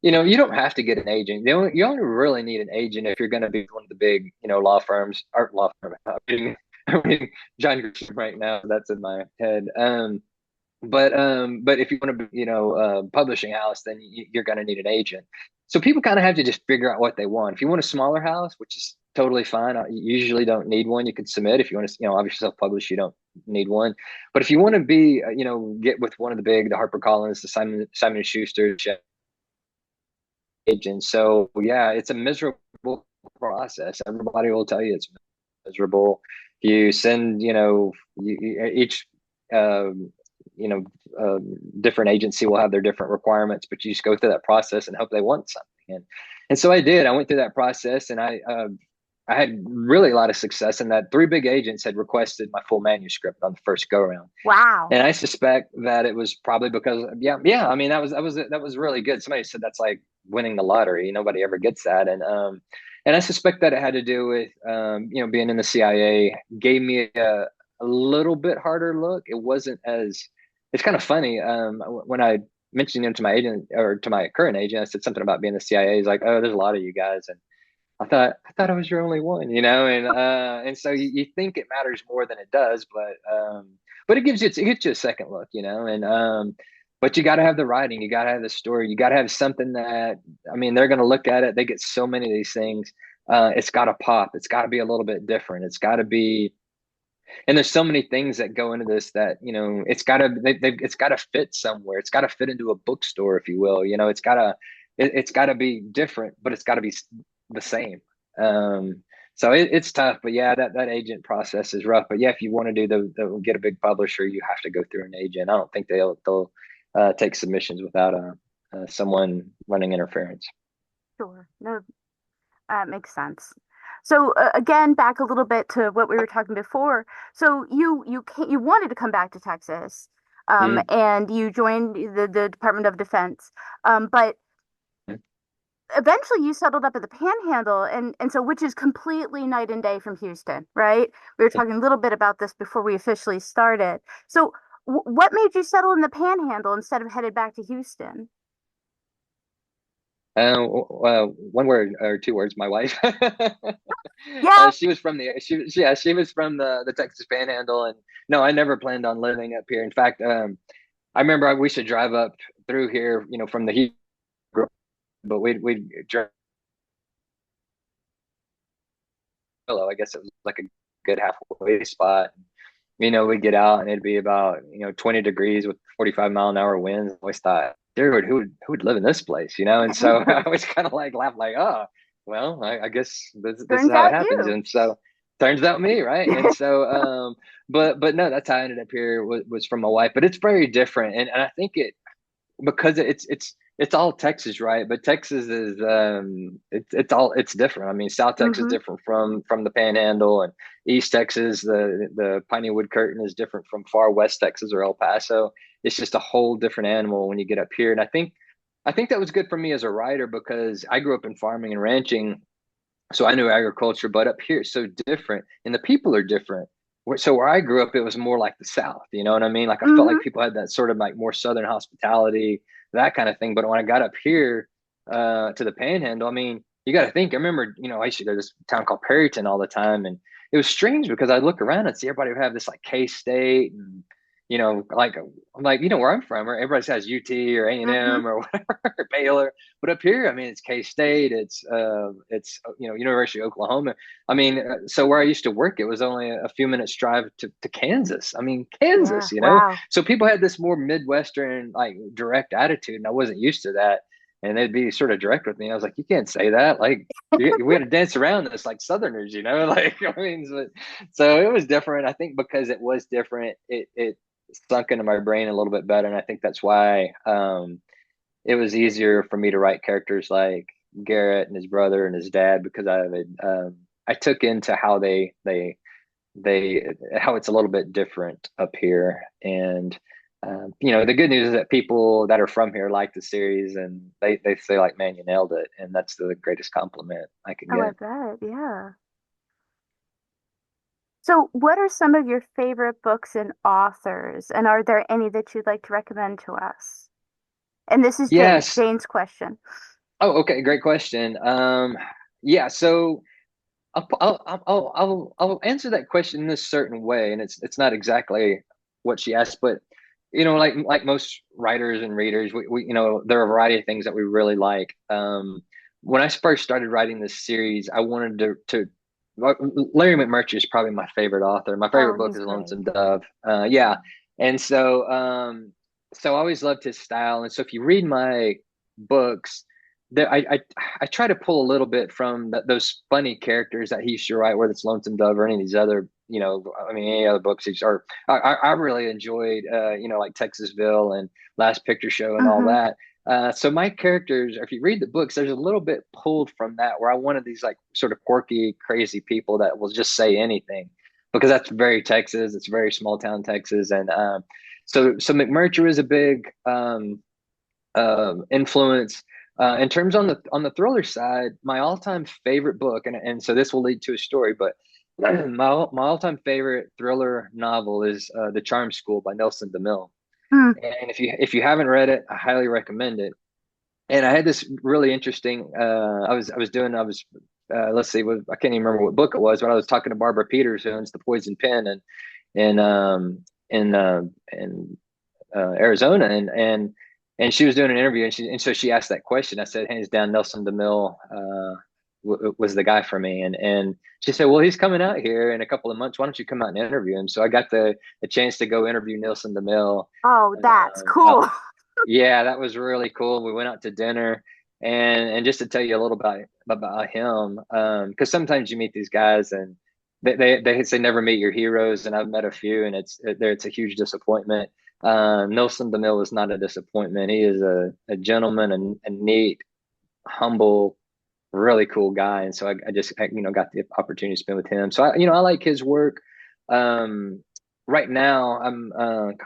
You don't have to get an agent. You only really need an agent if you're going to be one of the big, law firms, art law firm. I'm reading John Grisham right now. That's in my head. But if you want to be, publishing house, then you're going to need an agent. So people kind of have to just figure out what they want. If you want a smaller house, which is totally fine, you usually don't need one. You can submit. If you want to, obviously self-publish, you don't need one. But if you want to be, get with one of the big, the HarperCollins, the Simon and Schuster agents. So yeah, it's a miserable process. Everybody will tell you it's miserable. You send, each you know, different agency will have their different requirements, but you just go through that process and hope they want something. And so I did. I went through that process, and I had really a lot of success in that. 3 big agents had requested my full manuscript on the first go around. Wow. And I suspect that it was probably because, yeah. I mean, that was really good. Somebody said that's like winning the lottery. Nobody ever gets that. And I suspect that it had to do with, you know, being in the CIA gave me a little bit harder look. It wasn't as, it's kind of funny. When I mentioned him to my agent, or to my current agent, I said something about being in the CIA. He's like, "Oh, there's a lot of you guys." And I thought I was your only one, you know, and so you think it matters more than it does, but it gets you a second look, you know, and but you got to have the writing, you got to have the story, you got to have something that, I mean, they're going to look at it. They get so many of these things. It's got to pop. It's got to be a little bit different. It's got to be, and there's so many things that go into this that, you know, it's got to fit somewhere. It's got to fit into a bookstore, if you will. You know, it's got to be different, but it's got to be the same. So it's tough, but yeah, that agent process is rough. But yeah, if you want to do get a big publisher, you have to go through an agent. I don't think they'll take submissions without someone running interference. Sure. No, that makes sense. So again, back a little bit to what we were talking before. So you wanted to come back to Texas, and you joined the Department of Defense, but eventually you settled up at the Panhandle, and so, which is completely night and day from Houston, right? We were talking a little bit about this before we officially started. So what made you settle in the Panhandle instead of headed back to Houston? One word or 2 words, my wife. Yeah. She was from she was from the Texas Panhandle, and no, I never planned on living up here. In fact, I remember we should drive up through here, you know, from the Houston, but we'd drive. I guess it was like a good halfway spot. You know, we'd get out and it'd be about, you know, 20 degrees with 45-mile-an-hour winds. I always thought, dude, who would live in this place, you know? And so I always kind of like laugh, like, oh, well, I guess this is Turns how it out happens. you. And so turns out me, right? And so but no, that's how I ended up here, was from my wife. But it's very different. And I think because it's all Texas, right? But Texas is it's different. I mean, South Texas is Mm-hmm. different from the Panhandle, and East Texas, the Piney Wood Curtain is different from far West Texas or El Paso. It's just a whole different animal when you get up here. And I think that was good for me as a writer, because I grew up in farming and ranching, so I knew agriculture. But up here it's so different, and the people are different. So where I grew up, it was more like the South, you know what I mean? Like, I felt Mm-hmm. like people had that sort of like more Southern hospitality, that kind of thing. But when I got up here to the Panhandle, I mean, you got to think. I remember, you know, I used to go to this town called Perryton all the time, and it was strange because I look around and see everybody would have this like K-State, and you know, like I'm like, you know, where I'm from, where everybody says UT or Mm-hmm. A&M or whatever, or Baylor. But up here, I mean, it's K-State, it's you know, University of Oklahoma. I mean, so where I used to work, it was only a few minutes drive to Kansas. I mean, Yeah. Kansas, you know. Wow. So people had this more Midwestern, like, direct attitude, and I wasn't used to that. And they'd be sort of direct with me. I was like, you can't say that. Like, we had to dance around this like Southerners, you know. Like, I mean, so it was different. I think because it was different, it sunk into my brain a little bit better, and I think that's why it was easier for me to write characters like Garrett and his brother and his dad, because I took into how they how it's a little bit different up here. And you know, the good news is that people that are from here like the series, and they say like, man, you nailed it, and that's the greatest compliment I can Oh, I get. bet. Yeah. So, what are some of your favorite books and authors? And are there any that you'd like to recommend to us? And this is Jane. Yes. Jane's question. Oh, okay, great question. Yeah, so I'll answer that question in this certain way, and it's not exactly what she asked, but you know, like most writers and readers, we you know, there are a variety of things that we really like. When I first started writing this series, I wanted to Larry McMurtry is probably my favorite author. My favorite Oh, book he's is great. Lonesome Dove. Yeah, and so I always loved his style, and so if you read my books, there I try to pull a little bit from those funny characters that he used to write, whether it's Lonesome Dove or any of these other I mean, any other books he's, or I really enjoyed, like Texasville and Last Picture Show and all Mm-hmm. that. So my characters, if you read the books, there's a little bit pulled from that, where I wanted these like sort of quirky, crazy people that will just say anything, because that's very Texas. It's very small town Texas, and so McMurtry is a big influence. In terms on the thriller side, my all-time favorite book, and so this will lead to a story, but my all-time favorite thriller novel is The Charm School by Nelson DeMille. Mm. And if you haven't read it, I highly recommend it. And I had this really interesting. Let's see, I can't even remember what book it was, but I was talking to Barbara Peters, who owns the Poison Pen in Arizona, and she was doing an interview, and so she asked that question. I said, hands down, Nelson DeMille was the guy for me, and she said, well, he's coming out here in a couple of months. Why don't you come out and interview him? So I got the chance to go interview Nelson DeMille. Oh, that's cool. Yeah, that was really cool. We went out to dinner, and just to tell you a little about him, because sometimes you meet these guys and they say never meet your heroes, and I've met a few, and it's a huge disappointment. Nelson DeMille was not a disappointment. He is a gentleman and a neat, humble, really cool guy, and so I just got the opportunity to spend with him. So I like his work. Right now,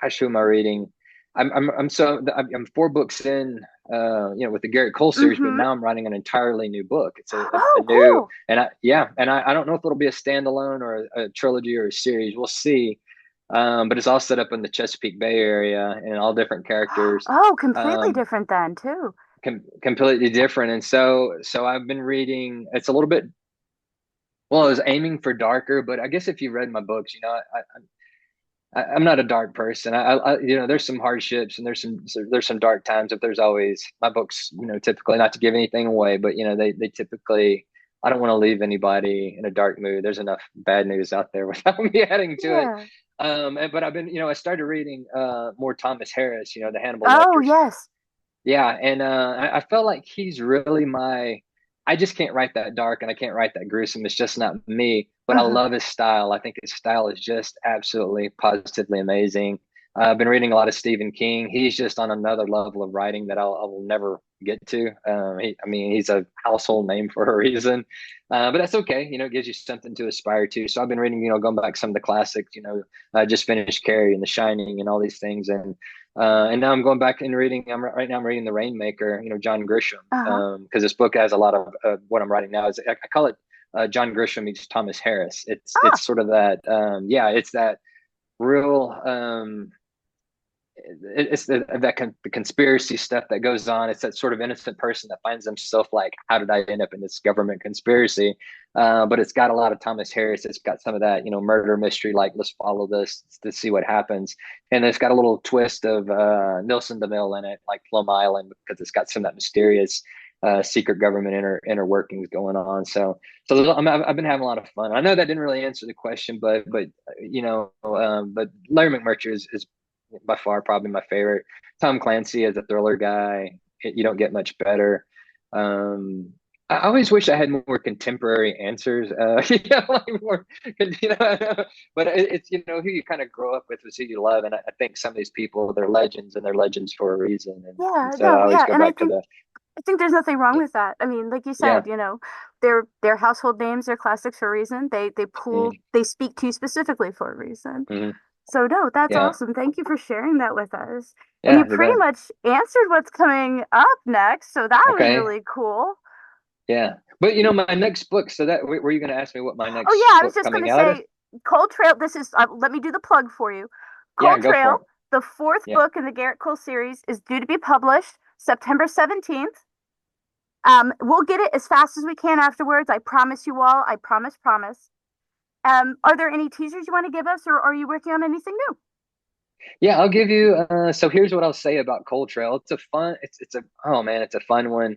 gosh, who am I reading? I'm 4 books in, with the Garrett Kohl series, but Mm-hmm. now I'm writing an entirely new book. It's a Oh, new, cool. and I don't know if it'll be a standalone or a trilogy or a series. We'll see. But it's all set up in the Chesapeake Bay area and all different characters. Oh, completely Um, different then too. Completely different. And so I've been reading. It's a little bit. Well, I was aiming for darker, but I guess if you read my books, I'm not a dark person. There's some hardships and there's some dark times. But there's always my books. Typically, not to give anything away, but they typically. I don't want to leave anybody in a dark mood. There's enough bad news out there without me adding to it. Yeah. But I've been, I started reading more Thomas Harris. The Hannibal Oh, Lecter. yes. Yeah, and I felt like he's really my. I just can't write that dark, and I can't write that gruesome. It's just not me. But I Mm-hmm. love his style. I think his style is just absolutely, positively amazing. I've been reading a lot of Stephen King. He's just on another level of writing that I will never get to. He's a household name for a reason, but that's okay. It gives you something to aspire to. So I've been reading, going back some of the classics. I just finished Carrie and The Shining and all these things, and now I'm going back and reading. Right now I'm reading The Rainmaker, John Uh-huh. Grisham, because this book has a lot of what I'm writing now. I call it John Grisham meets Thomas Harris. It's Ah, it's sort of that, it's that real, it's the conspiracy stuff that goes on. It's that sort of innocent person that finds himself like, how did I end up in this government conspiracy? But it's got a lot of Thomas Harris. It's got some of that, murder mystery, like let's follow this to see what happens. And it's got a little twist of Nelson DeMille in it, like Plum Island, because it's got some of that mysterious secret government inner workings going on. So I've been having a lot of fun. I know that didn't really answer the question, but Larry McMurtry is by far probably my favorite. Tom Clancy as a thriller guy, you don't get much better. I always wish I had more contemporary answers. Like more, but it's who you kind of grow up with is who you love, and I think some of these people, they're legends, and they're legends for a reason, and yeah, so I no, always yeah, go and I back to think the I think there's nothing wrong with that. I mean, like you yeah. said, they're household names, they're classics for a reason. Mm-hmm. They speak to you specifically for a reason. Mm-hmm. So no, that's Yeah, awesome. Thank you for sharing that with us. And you yeah, you pretty bet. much answered what's coming up next, so that was Okay, really cool. yeah, but my next book. So that were you going to ask me what my Oh next yeah, I was book just going coming to out is? say Cold Trail. This is let me do the plug for you. Yeah, Cold go for Trail, it. the fourth Yeah. book in the Garrett Kohl series, is due to be published September 17th. We'll get it as fast as we can afterwards. I promise you all. I promise, promise. Are there any teasers you want to give us, or are you working on anything new? Yeah, I'll give you. So here's what I'll say about Cold Trail. It's a fun one.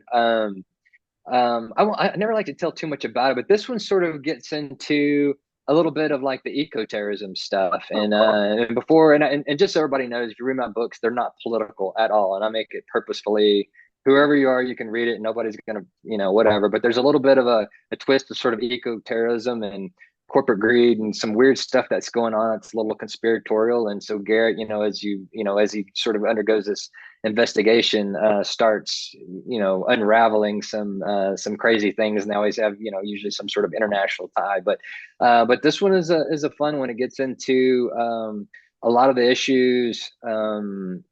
I never like to tell too much about it, but this one sort of gets into a little bit of like the eco-terrorism stuff. Oh, And cool. and just so everybody knows, if you read my books, they're not political at all, and I make it purposefully. Whoever you are, you can read it. Nobody's gonna, whatever. But there's a little bit of a twist of sort of eco-terrorism and corporate greed and some weird stuff that's going on. It's a little conspiratorial. And so Garrett, as he sort of undergoes this investigation, starts, unraveling some crazy things. And they always have, usually some sort of international tie. But this one is a fun one. It gets into a lot of the issues that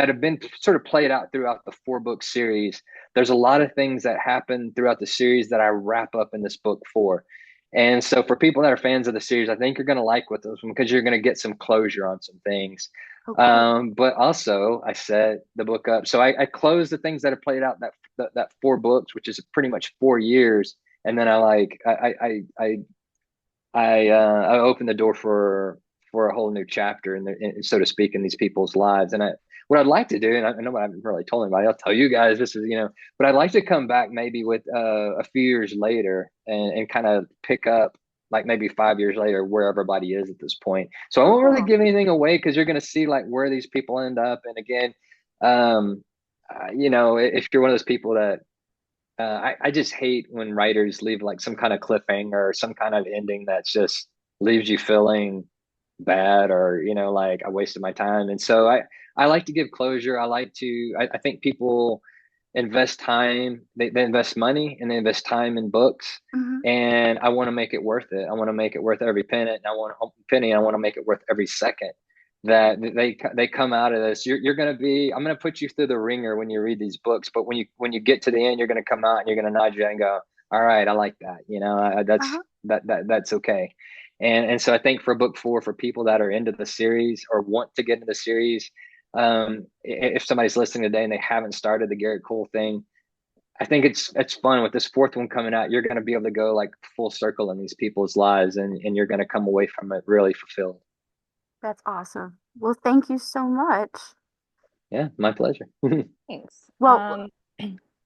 have been sort of played out throughout the 4-book series. There's a lot of things that happen throughout the series that I wrap up in this book 4. And so for people that are fans of the series, I think you're going to like with this one because you're going to get some closure on some things. Okay. But also I set the book up. So I closed the things that have played out that 4 books, which is pretty much 4 years. And then I opened the door for a whole new chapter, so to speak, in these people's lives. And what I'd like to do, and I know I haven't really told anybody, I'll tell you guys, this is, but I'd like to come back maybe with a few years later and kind of pick up like maybe 5 years later where everybody is at this point. So I won't really give anything away because you're going to see like where these people end up. And again, if you're one of those people that I just hate when writers leave like some kind of cliffhanger or some kind of ending that's just leaves you feeling bad or like I wasted my time. And so I like to give closure. I think people invest time, they invest money and they invest time in books. Mm-hmm. And I want to make it worth it. I want to make it worth every penny, and I want to make it worth every second that they come out of this. You're going to be, I'm going to put you through the ringer when you read these books, but when you get to the end, you're going to come out and you're going to nod your head and go, all right, I like that. That's okay. And so I think for book 4, for people that are into the series or want to get into the series, if somebody's listening today and they haven't started the Garrett Kohl thing, I think it's fun with this 4th one coming out. You're going to be able to go like full circle in these people's lives, and you're going to come away from it really fulfilled. That's awesome. Well, thank you so much. Yeah, my pleasure. Thanks. Well,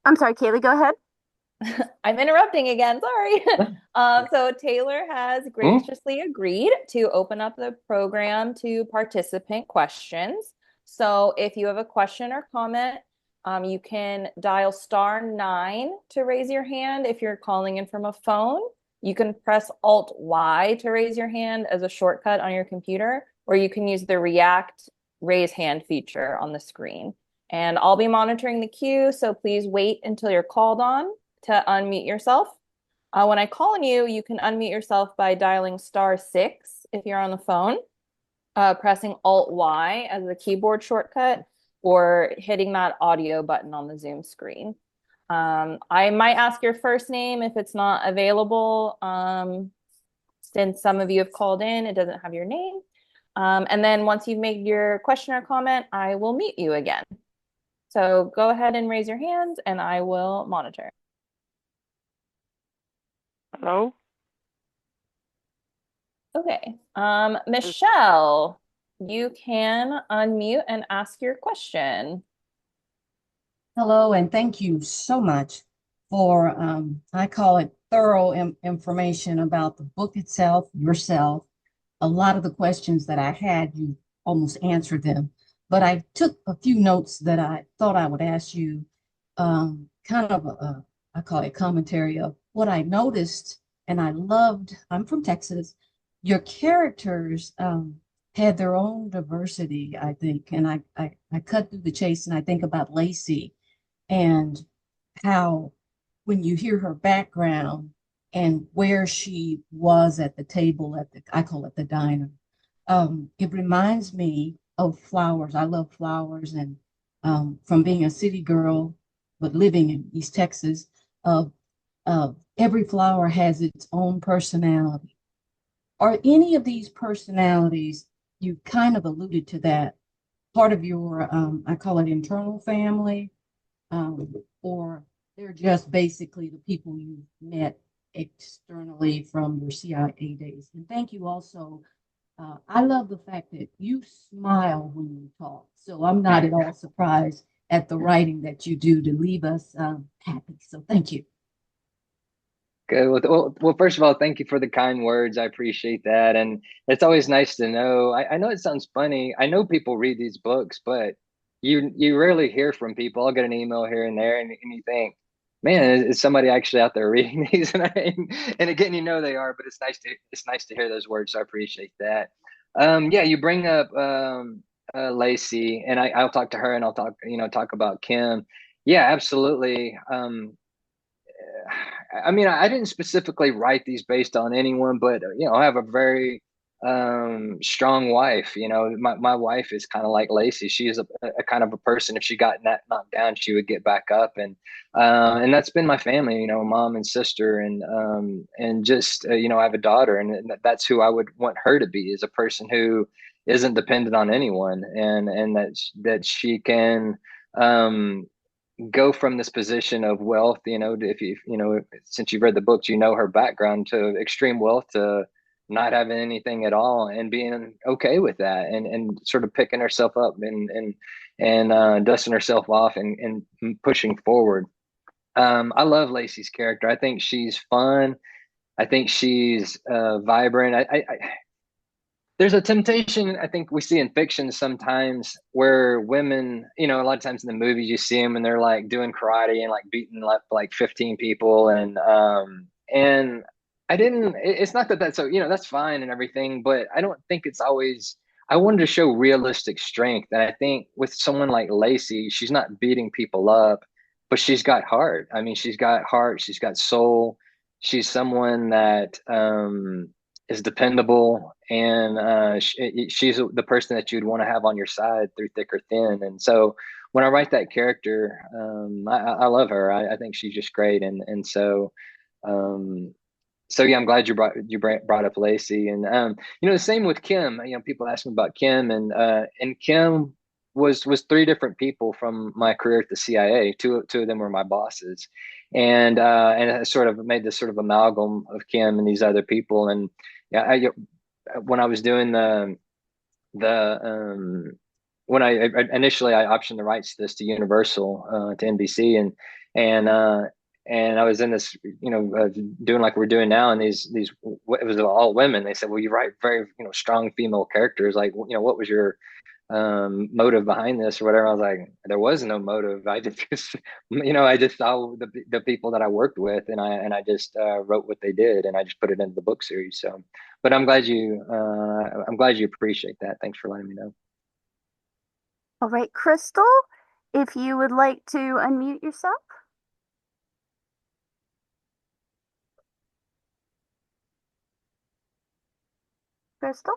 I'm sorry, Kaylee, go ahead. I'm interrupting again. Sorry. So Taylor has graciously agreed to open up the program to participant questions. So if you have a question or comment, you can dial *9 to raise your hand. If you're calling in from a phone, you can press Alt-Y to raise your hand as a shortcut on your computer, or you can use the React raise hand feature on the screen. And I'll be monitoring the queue, so please wait until you're called on to unmute yourself. When I call on you, you can unmute yourself by dialing *6 if you're on the phone, pressing Alt-Y as the keyboard shortcut, or hitting that audio button on the Zoom screen. I might ask your first name if it's not available. Since some of you have called in, it doesn't have your name. And then once you've made your question or comment, I will mute you again. So go ahead and raise your hands and I will monitor. Hello? Okay. Michelle, you can unmute and ask your question. Hello, and thank you so much for, I call it thorough information about the book itself, yourself. A lot of the questions that I had, you almost answered them, but I took a few notes that I thought I would ask you, kind of I call it commentary of what I noticed and I loved. I'm from Texas. Your characters had their own diversity, I think, and I cut through the chase and I think about Lacey and how when you hear her background and where she was at the table at the, I call it the diner, it reminds me of flowers. I love flowers, and from being a city girl but living in East Texas, every flower has its own personality. Are any of these personalities, you kind of alluded to that, part of your, I call it internal family, or they're just basically the people you met externally from your CIA days? And thank you also. I love the fact that you smile when you talk. So I'm not at all surprised at the writing that you do to leave us happy. So thank you. Good. Well, first of all, thank you for the kind words. I appreciate that. And it's always nice to know. I know it sounds funny. I know people read these books, but you rarely hear from people. I'll get an email here and there, and you think, man, is somebody actually out there reading these? And again, they are, but it's nice to hear those words. So I appreciate that. Yeah, you bring up Lacey, and I'll talk to her, and I'll talk about Kim. Yeah, absolutely. I mean, I didn't specifically write these based on anyone, but I have a very strong wife. My wife is kind of like Lacey. She is a kind of a person. If she got knocked down, she would get back up, and that's been my family. Mom and sister, and just I have a daughter, and that's who I would want her to be, is a person who isn't dependent on anyone, and that she can go from this position of wealth, if since you've read the books, her background, to extreme wealth, to not having anything at all and being okay with that, and sort of picking herself up and dusting herself off and pushing forward. I love Lacey's character. I think she's fun. I think she's vibrant. There's a temptation I think we see in fiction sometimes, where women, a lot of times in the movies you see them and they're like doing karate and like beating like 15 people, and I didn't. It's not that that's, so that's fine and everything, but I don't think it's always. I wanted to show realistic strength, and I think with someone like Lacey, she's not beating people up, but she's got heart. I mean, she's got heart. She's got soul. She's someone that is dependable, and she's the person that you'd want to have on your side through thick or thin. And so when I write that character, I love her. I think she's just great, um, so yeah, I'm glad you brought up Lacey, and the same with Kim. People ask me about Kim, and Kim was three different people from my career at the CIA. Two of them were my bosses, and I sort of made this sort of amalgam of Kim and these other people. And yeah, when I was doing the when I initially I optioned the rights to this to Universal, to NBC, and uh and I was in this, doing like we're doing now, and these it was all women. They said, well, you write very, strong female characters, like, what was your motive behind this or whatever. I was like, there was no motive. I just I just saw the people that I worked with, and I just wrote what they did, and I just put it into the book series. So, but I'm glad you appreciate that. Thanks for letting me know. All right, Crystal, if you would like to unmute yourself. Crystal?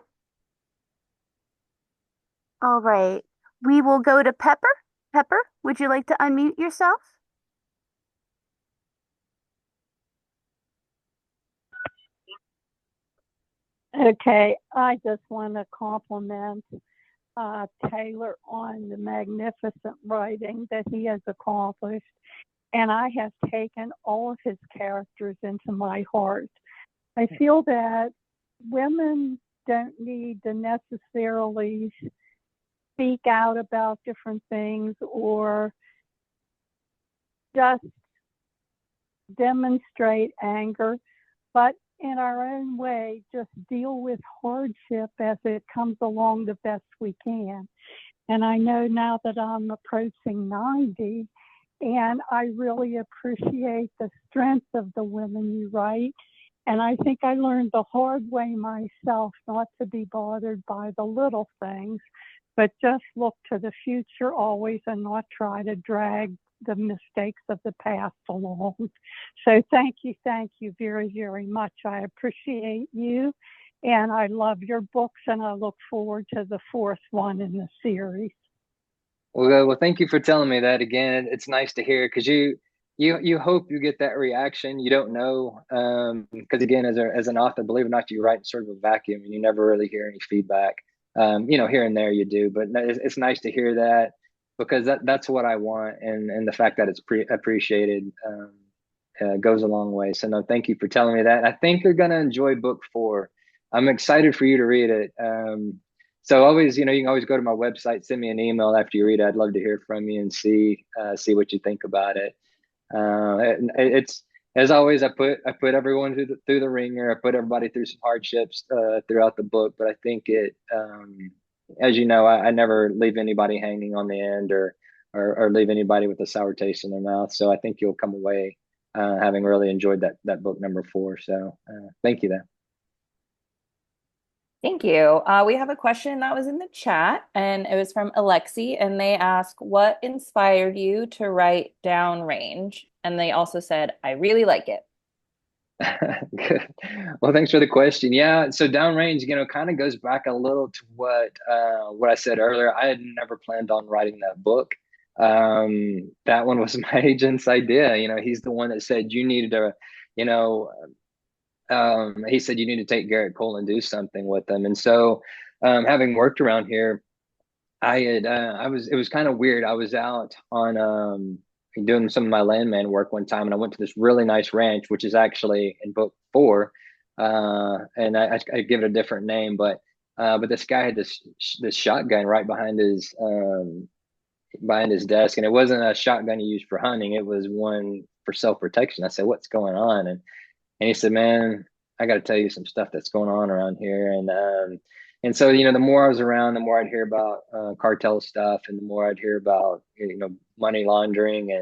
All right. We will go to Pepper. Pepper, would you like to unmute yourself? Okay, I just want to compliment Taylor on the magnificent writing that he has accomplished. And I have taken all of his characters into my heart. I feel that women don't need to necessarily speak out about different things or just demonstrate anger, but in our own way, just deal with hardship as it comes along the best we can. And I know now that I'm approaching 90, and I really appreciate the strength of the women you write. And I think I learned the hard way myself not to be bothered by the little things, but just look to the future always and not try to drag the mistakes of the past along. So thank you very, very much. I appreciate you, and I love your books, and I look forward to the fourth one in the series. Well, thank you for telling me that again. It's nice to hear, because you hope you get that reaction. You don't know, because again, as an author, believe it or not, you write in sort of a vacuum, and you never really hear any feedback. Here and there you do, but it's nice to hear that, because that's what I want, and the fact that it's appreciated goes a long way. So no, thank you for telling me that. I think you're gonna enjoy book 4. I'm excited for you to read it. So always, you can always go to my website, send me an email after you read it. I'd love to hear from you and see what you think about it. It's, as always, I put everyone through the ringer. I put everybody through some hardships throughout the book, but I think it, as you know, I never leave anybody hanging on the end, or or leave anybody with a sour taste in their mouth. So I think you'll come away having really enjoyed that book number 4. So thank you, though. Thank you. We have a question that was in the chat, and it was from Alexi, and they ask, what inspired you to write Downrange? And they also said, I really like it. Good. Well, thanks for the question. Yeah, so Downrange, kind of goes back a little to what I said earlier. I had never planned on writing that book. That one was my agent's idea. He's the one that said you needed to, you know, he said you need to take Garrett Kohl and do something with them. And so, having worked around here, it was kind of weird. I was out on doing some of my landman work one time, and I went to this really nice ranch, which is actually in book 4. And I give it a different name, but this guy had this shotgun right behind his desk, and it wasn't a shotgun you use for hunting. It was one for self-protection. I said, "What's going on?" And he said, "Man, I got to tell you some stuff that's going on around here." And so, the more I was around, the more I'd hear about cartel stuff, and the more I'd hear about, money laundering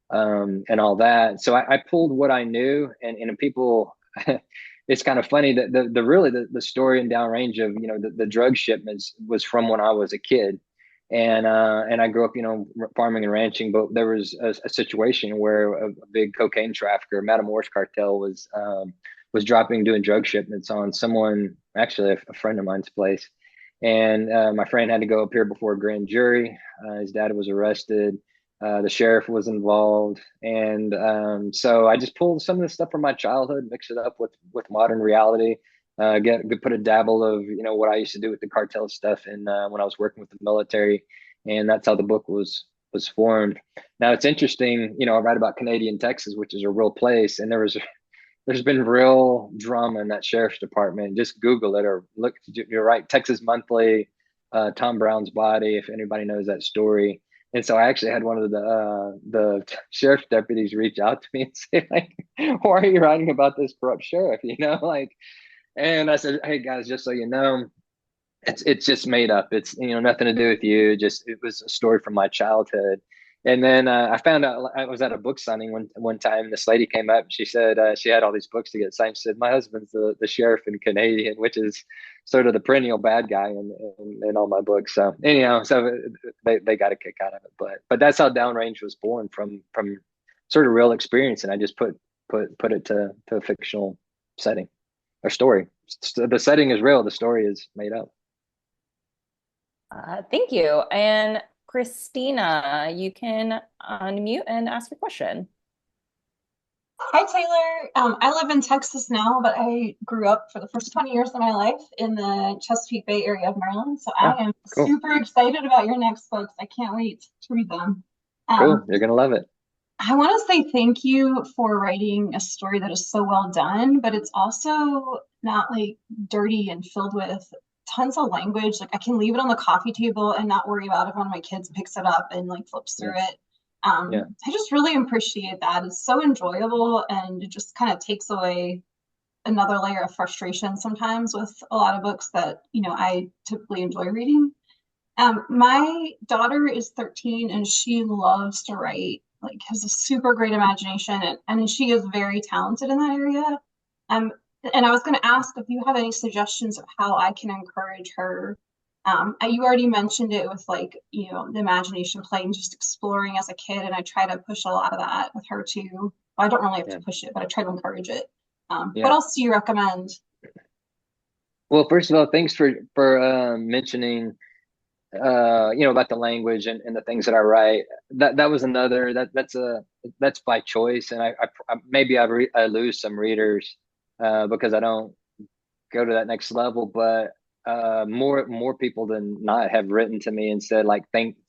and all that. So I pulled what I knew, and people, it's kind of funny that the story in Downrange of, the drug shipments was from when I was a kid. And I grew up, farming and ranching, but there was a situation where a big cocaine trafficker, Matamoros cartel, was doing drug shipments on someone, actually a friend of mine's place. And my friend had to go appear before a grand jury. His dad was arrested. The sheriff was involved. And so I just pulled some of the stuff from my childhood, mixed it up with modern reality. Put a dabble of what I used to do with the cartel stuff, and when I was working with the military, and that's how the book was formed. Now it's interesting, I write about Canadian Texas, which is a real place, and there's been real drama in that sheriff's department. Just Google it or look. You're right, Texas Monthly, Tom Brown's body, if anybody knows that story. And so I actually had one of the sheriff's deputies reach out to me and say, like, "Why are you writing about this corrupt sheriff?" And I said, "Hey guys, just so you know, it's just made up. It's nothing to do with you. It was a story from my childhood." And then I found out, I was at a book signing one time, and this lady came up. And she said she had all these books to get signed. She said, "My husband's the sheriff in Canadian," which is sort of the perennial bad guy in all my books. So anyhow, so they got a kick out of it. But that's how Downrange was born, from sort of real experience, and I just put it to a fictional setting. Or story. The setting is real. The story is made up. Thank you. And Christina, you can unmute and ask your question. Hi, Taylor. I live in Texas now, but I grew up for the first 20 years of my life in the Chesapeake Bay area of Maryland. So I am super excited about your next books. I can't wait to read them. Cool. You're going to love it. I want to say thank you for writing a story that is so well done, but it's also not like dirty and filled with tons of language. Like I can leave it on the coffee table and not worry about if one of my kids picks it up and like flips through it. I just really appreciate that. It's so enjoyable, and it just kind of takes away another layer of frustration sometimes with a lot of books that, I typically enjoy reading. My daughter is 13 and she loves to write. Like has a super great imagination, and she is very talented in that area. And I was going to ask if you have any suggestions of how I can encourage her. You already mentioned it with like, the imagination play and just exploring as a kid. And I try to push a lot of that with her too. Well, I don't really have to push it, but I try to encourage it. What else do you recommend? Well, first of all, thanks for mentioning about the language and the things that I write. That was another that's by choice, and I maybe I lose some readers because I don't go to that next level. But more people than not have written to me and said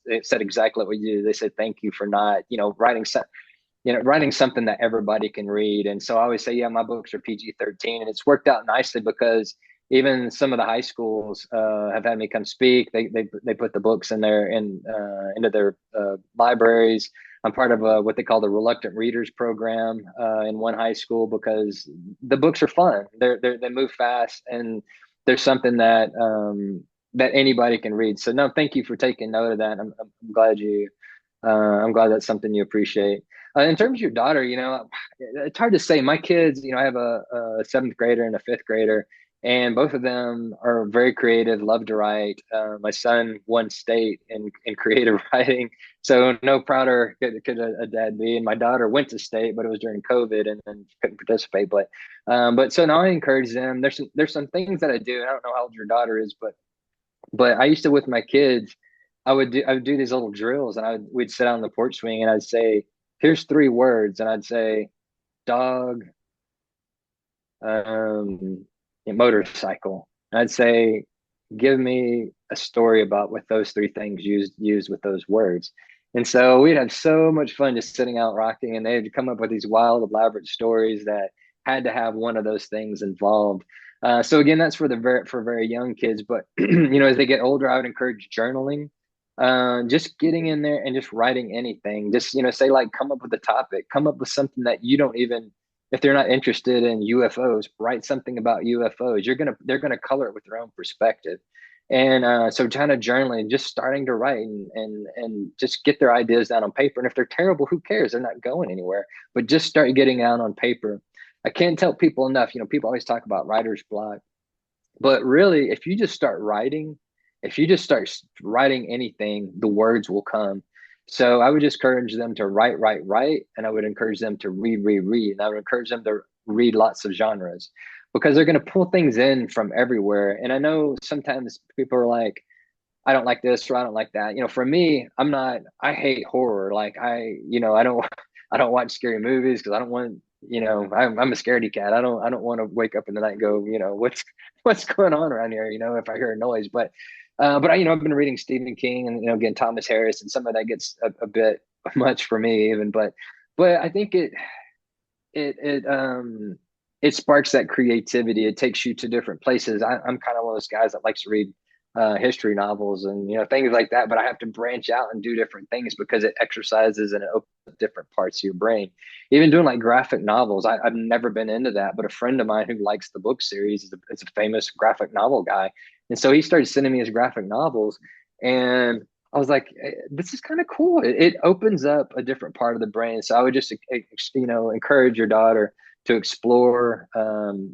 it said exactly what you do. They said thank you for not writing something that everybody can read. And so I always say, my books are PG-13, and it's worked out nicely because even some of the high schools have had me come speak. They put the books into their libraries. I'm part of what they call the Reluctant Readers program in one high school because the books are fun. They move fast, and there's something that anybody can read. So no, thank you for taking note of that. I'm glad you I'm glad that's something you appreciate. In terms of your daughter, it's hard to say. My kids, I have a seventh grader and a fifth grader, and both of them are very creative, love to write. My son won state in creative writing, so no prouder could a dad be. And my daughter went to state, but it was during COVID and then couldn't participate. But so now I encourage them. There's some things that I do. I don't know how old your daughter is, but I used to with my kids, I would do these little drills, and we'd sit on the porch swing, and I'd say, "Here's three words," and I'd say, "Dog, motorcycle." And I'd say, "Give me a story about with those three things used with those words." And so we'd have so much fun just sitting out rocking, and they'd come up with these wild, elaborate stories that had to have one of those things involved. So again, that's for very young kids. But as they get older, I would encourage journaling, just getting in there and just writing anything. Just say, like, come up with a topic, come up with something that you don't even, if they're not interested in UFOs, write something about UFOs. They're gonna color it with their own perspective. And so kind of journaling, just starting to write and just get their ideas down on paper. And if they're terrible, who cares? They're not going anywhere. But just start getting out on paper. I can't tell people enough. People always talk about writer's block, but really, if you just start writing anything, the words will come. So I would just encourage them to write, and I would encourage them to read. And I would encourage them to read lots of genres because they're going to pull things in from everywhere. And I know sometimes people are like, I don't like this or I don't like that. For me, I hate horror. Like I don't, I don't watch scary movies because I don't want, I'm a scaredy cat. I don't want to wake up in the night and go, what's going on around here? If I hear a noise, but I've been reading Stephen King and, again, Thomas Harris, and some of that gets a bit much for me even, but I think it sparks that creativity. It takes you to different places. I'm kind of one of those guys that likes to read history novels and things like that, but I have to branch out and do different things because it exercises and it opens up different parts of your brain. Even doing like graphic novels, I've never been into that, but a friend of mine who likes the book series is a famous graphic novel guy, and so he started sending me his graphic novels, and I was like, this is kind of cool. It opens up a different part of the brain. So I would just encourage your daughter to explore,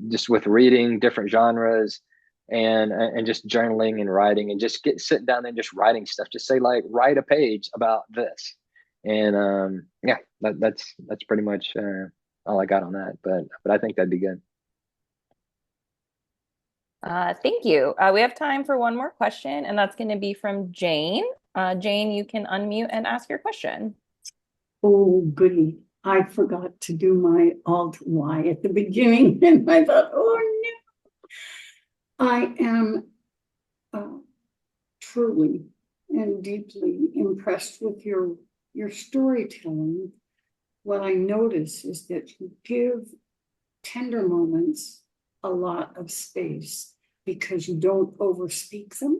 just with reading different genres and just journaling and writing, and just sit down and just writing stuff. Just say, like, write a page about this. And yeah, that's pretty much all I got on that. But I think that'd be good. Thank you. We have time for one more question, and that's going to be from Jane. Jane, you can unmute and ask your question. Oh, goody. I forgot to do my Alt-Y at the beginning, and I thought, oh, no. I am truly and deeply impressed with your storytelling. What I notice is that you give tender moments a lot of space because you don't overspeak them.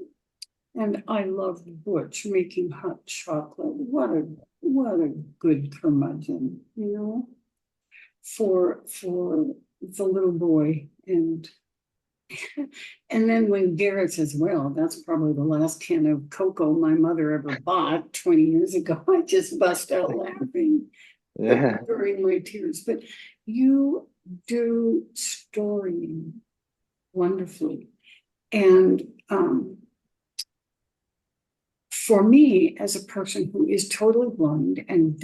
And I love Butch making hot chocolate. What a good curmudgeon, for the little boy. And then when Garrett says, well, that's probably the last can of cocoa my mother ever bought 20 years ago, I just bust out laughing. Yeah. During my tears. But you do storying wonderfully. And for me, as a person who is totally blind and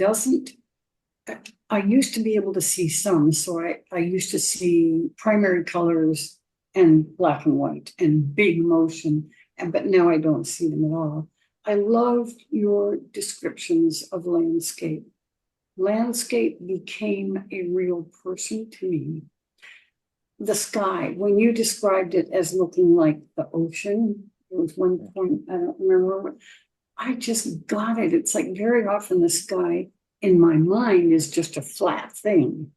I used to be able to see some, so I used to see primary colors and black and white and big motion, but now I don't see them at all. I loved your descriptions of landscape. Landscape became a real person to me. The sky, when you described it as looking like the ocean, there was one point, I don't remember, I just got it. It's like very often the sky in my mind is just a flat thing.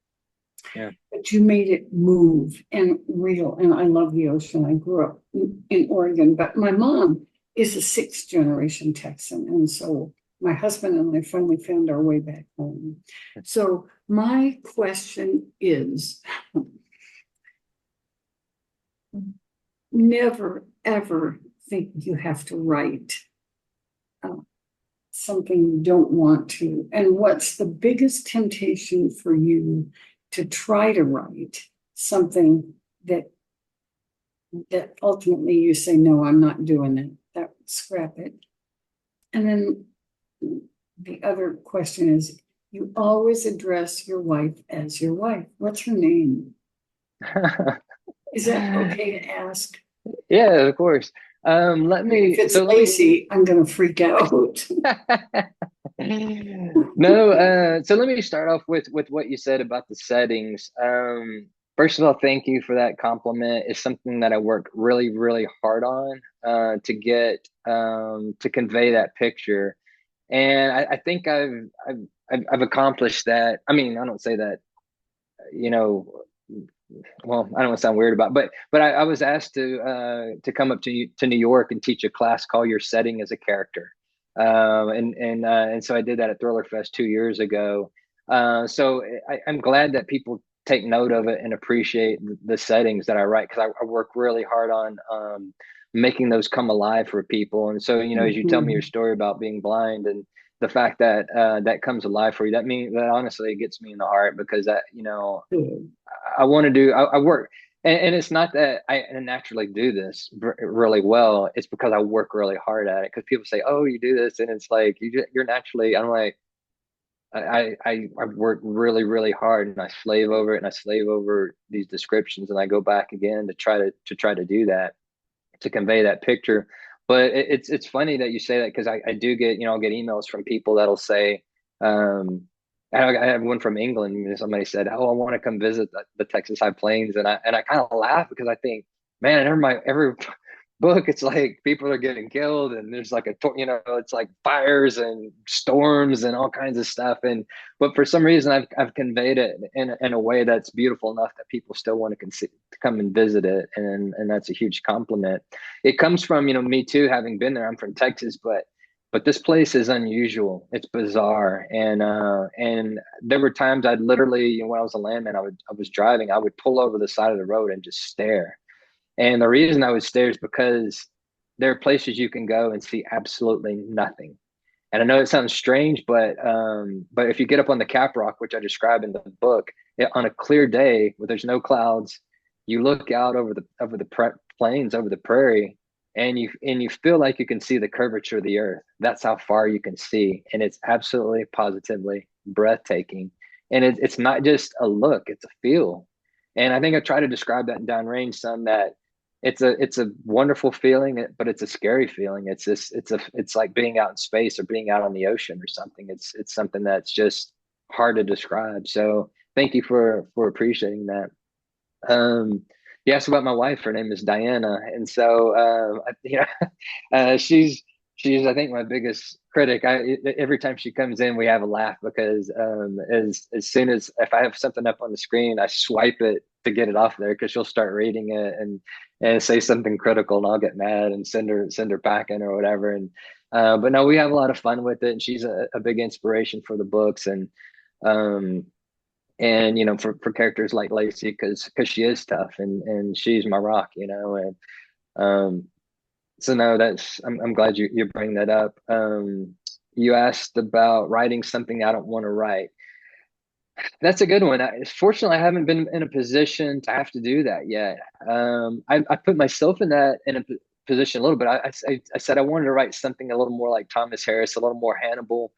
Yeah. But you made it move and real. And I love the ocean. I grew up in Oregon, but my mom is a 6th generation Texan. And so my husband and I finally found our way back home. So my question is, never, ever think you have to write something you don't want to? And what's the biggest temptation for you to try to write something that ultimately you say, no, I'm not doing it, that scrap it? And then the other question is, you always address your wife as your wife. What's her name? Is that okay to ask? Yeah, of course. Let me. If it's So let me. Lacey, I'm going to freak out. No, so let me start off with what you said about the settings. First of all, thank you for that compliment. It's something that I work really, really hard on to get to convey that picture, and I think I've accomplished that. I mean, I don't say that, you know. Well, I don't want to sound weird about, but I was asked to come up to New York and teach a class called Your Setting as a Character, and so I did that at Thriller Fest 2 years ago. So I'm glad that people take note of it and appreciate the settings that I write, because I work really hard on making those come alive for people. And so, as you tell me your story about being blind, and the fact that that comes alive for you, that honestly, it gets me in the heart, because that, I want to do, I work, and it's not that I naturally do this really well. It's because I work really hard at it. Because people say, "Oh, you do this," and it's like you're naturally. I'm like, I work really, really hard, and I slave over it, and I slave over these descriptions, and I go back again to try to do that, to convey that picture. But it's funny that you say that, because I do get, I'll get emails from people that'll say, I have one from England, and somebody said, "Oh, I want to come visit the Texas High Plains," and I kind of laugh, because I think, man, every book, it's like people are getting killed, and there's like it's like fires and storms and all kinds of stuff, but for some reason I've conveyed it in a way that's beautiful enough that people still want to come and visit it, and that's a huge compliment. It comes from, me too, having been there. I'm from Texas, but this place is unusual. It's bizarre, and there were times I'd literally, when I was a landman, I was driving, I would pull over the side of the road and just stare. And the reason I would stare is because there are places you can go and see absolutely nothing. And I know it sounds strange, but if you get up on the Cap Rock, which I describe in the book, on a clear day where there's no clouds, you look out over the plains, over the prairie, and you feel like you can see the curvature of the earth. That's how far you can see, and it's absolutely positively breathtaking. And it's not just a look; it's a feel. And I think I try to describe that in Downrange some, that it's a wonderful feeling, but it's a scary feeling. It's like being out in space, or being out on the ocean or something. It's something that's just hard to describe. So thank you for appreciating that. You asked about my wife. Her name is Diana, and so she's I think my biggest critic. Every time she comes in, we have a laugh, because as soon as, if I have something up on the screen, I swipe it to get it off there, because she'll start reading it and say something critical, and I'll get mad and send her packing or whatever. And but no, we have a lot of fun with it, and she's a big inspiration for the books, um, and for characters like Lacey, because she is tough, and she's my rock, and so no, I'm glad you bring that up. You asked about writing something I don't want to write. That's a good one. Fortunately, I haven't been in a position to have to do that yet. I put myself in a position a little bit. I said I wanted to write something a little more like Thomas Harris, a little more Hannibal.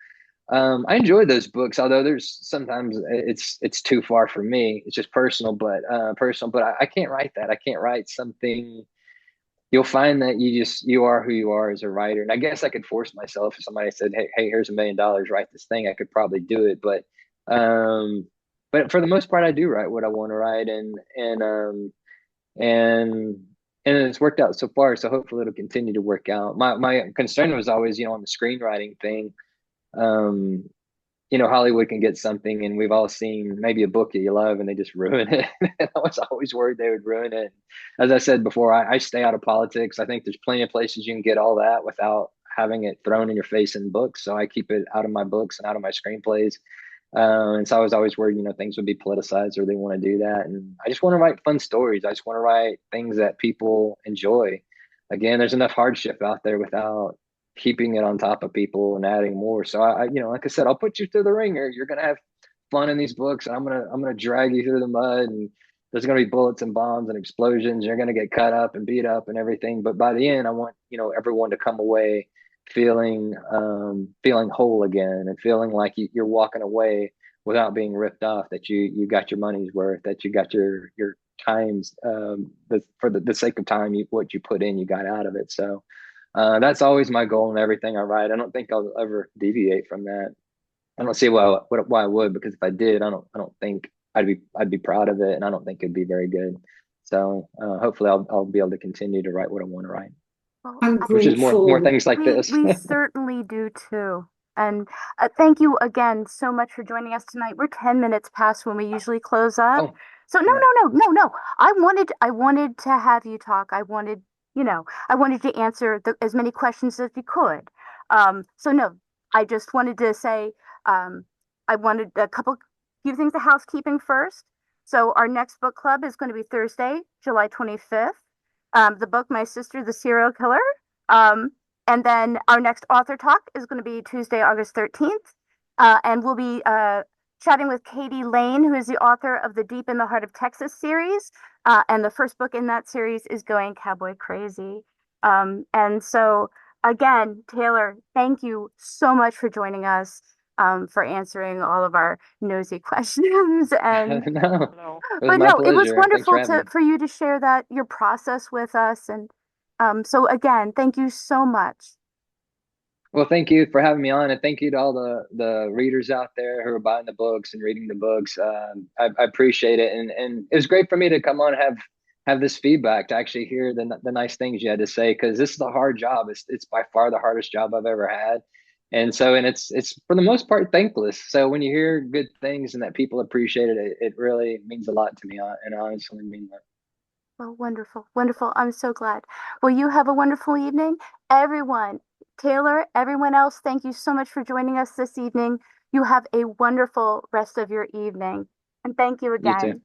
I enjoy those books, although there's sometimes it's too far for me. It's just personal, but I can't write that. I can't write something. You'll find that you are who you are as a writer. And I guess I could force myself. If somebody said, hey, here's $1 million, write this thing, I could probably do it. But for the most part, I do write what I want to write, and it's worked out so far. So hopefully it'll continue to work out. My concern was always, on the screenwriting thing. Hollywood can get something, and we've all seen maybe a book that you love and they just ruin it. And I was always worried they would ruin it. As I said before, I stay out of politics. I think there's plenty of places you can get all that without having it thrown in your face in books. So I keep it out of my books and out of my screenplays. And so I was always worried, things would be politicized, or they want to do that. And I just want to write fun stories. I just want to write things that people enjoy. Again, there's enough hardship out there without keeping it on top of people and adding more. So you know, like I said, I'll put you through the ringer. You're gonna have fun in these books. I'm gonna drag you through the mud, and there's gonna be bullets and bombs and explosions. You're gonna get cut up and beat up and everything. But by the end, I want, you know, everyone to come away feeling feeling whole again, and feeling like you're walking away without being ripped off. That you got your money's worth. That you got your times, for the sake of time, what you put in, you got out of it. So that's always my goal in everything I write. I don't think I'll ever deviate from that. I don't see why I would, because if I did, I don't think I'd be proud of it, and I don't think it'd be very good. So hopefully I'll be able to continue to write what I want to write, Well, I'm which is more grateful. things like this. we certainly do too. And thank you again so much for joining us tonight. We're 10 minutes past when we usually close up. Oh, So no, yeah. no. I wanted to have you talk. I wanted, you know, I wanted to answer as many questions as you could. So no, I just wanted to say, I wanted few things of housekeeping first. So our next book club is going to be Thursday, July 25th. The book, My Sister, the Serial Killer. Um, and then our next author talk is going to be Tuesday, August 13th. And we'll be chatting with Katie Lane, who is the author of the Deep in the Heart of Texas series. And the first book in that series is Going Cowboy Crazy. And so, again, Taylor, thank you so much for joining us, for answering all of our nosy questions. And No, it was but my no, it was pleasure. Thanks for wonderful having me. for you to share that your process with us. And so again, thank you so much. Well, thank you for having me on, and thank you to all the readers out there who are buying the books and reading the books. I appreciate it, and it was great for me to come on and have this feedback, to actually hear the nice things you had to say, because this is a hard job. It's by far the hardest job I've ever had, and it's for the most part thankless. So when you hear good things and that people appreciate it, it really means a lot to me, and I honestly mean that. Well, wonderful, wonderful. I'm so glad. Well, you have a wonderful evening, everyone. Taylor, everyone else, thank you so much for joining us this evening. You have a wonderful rest of your evening. And thank you You too. again.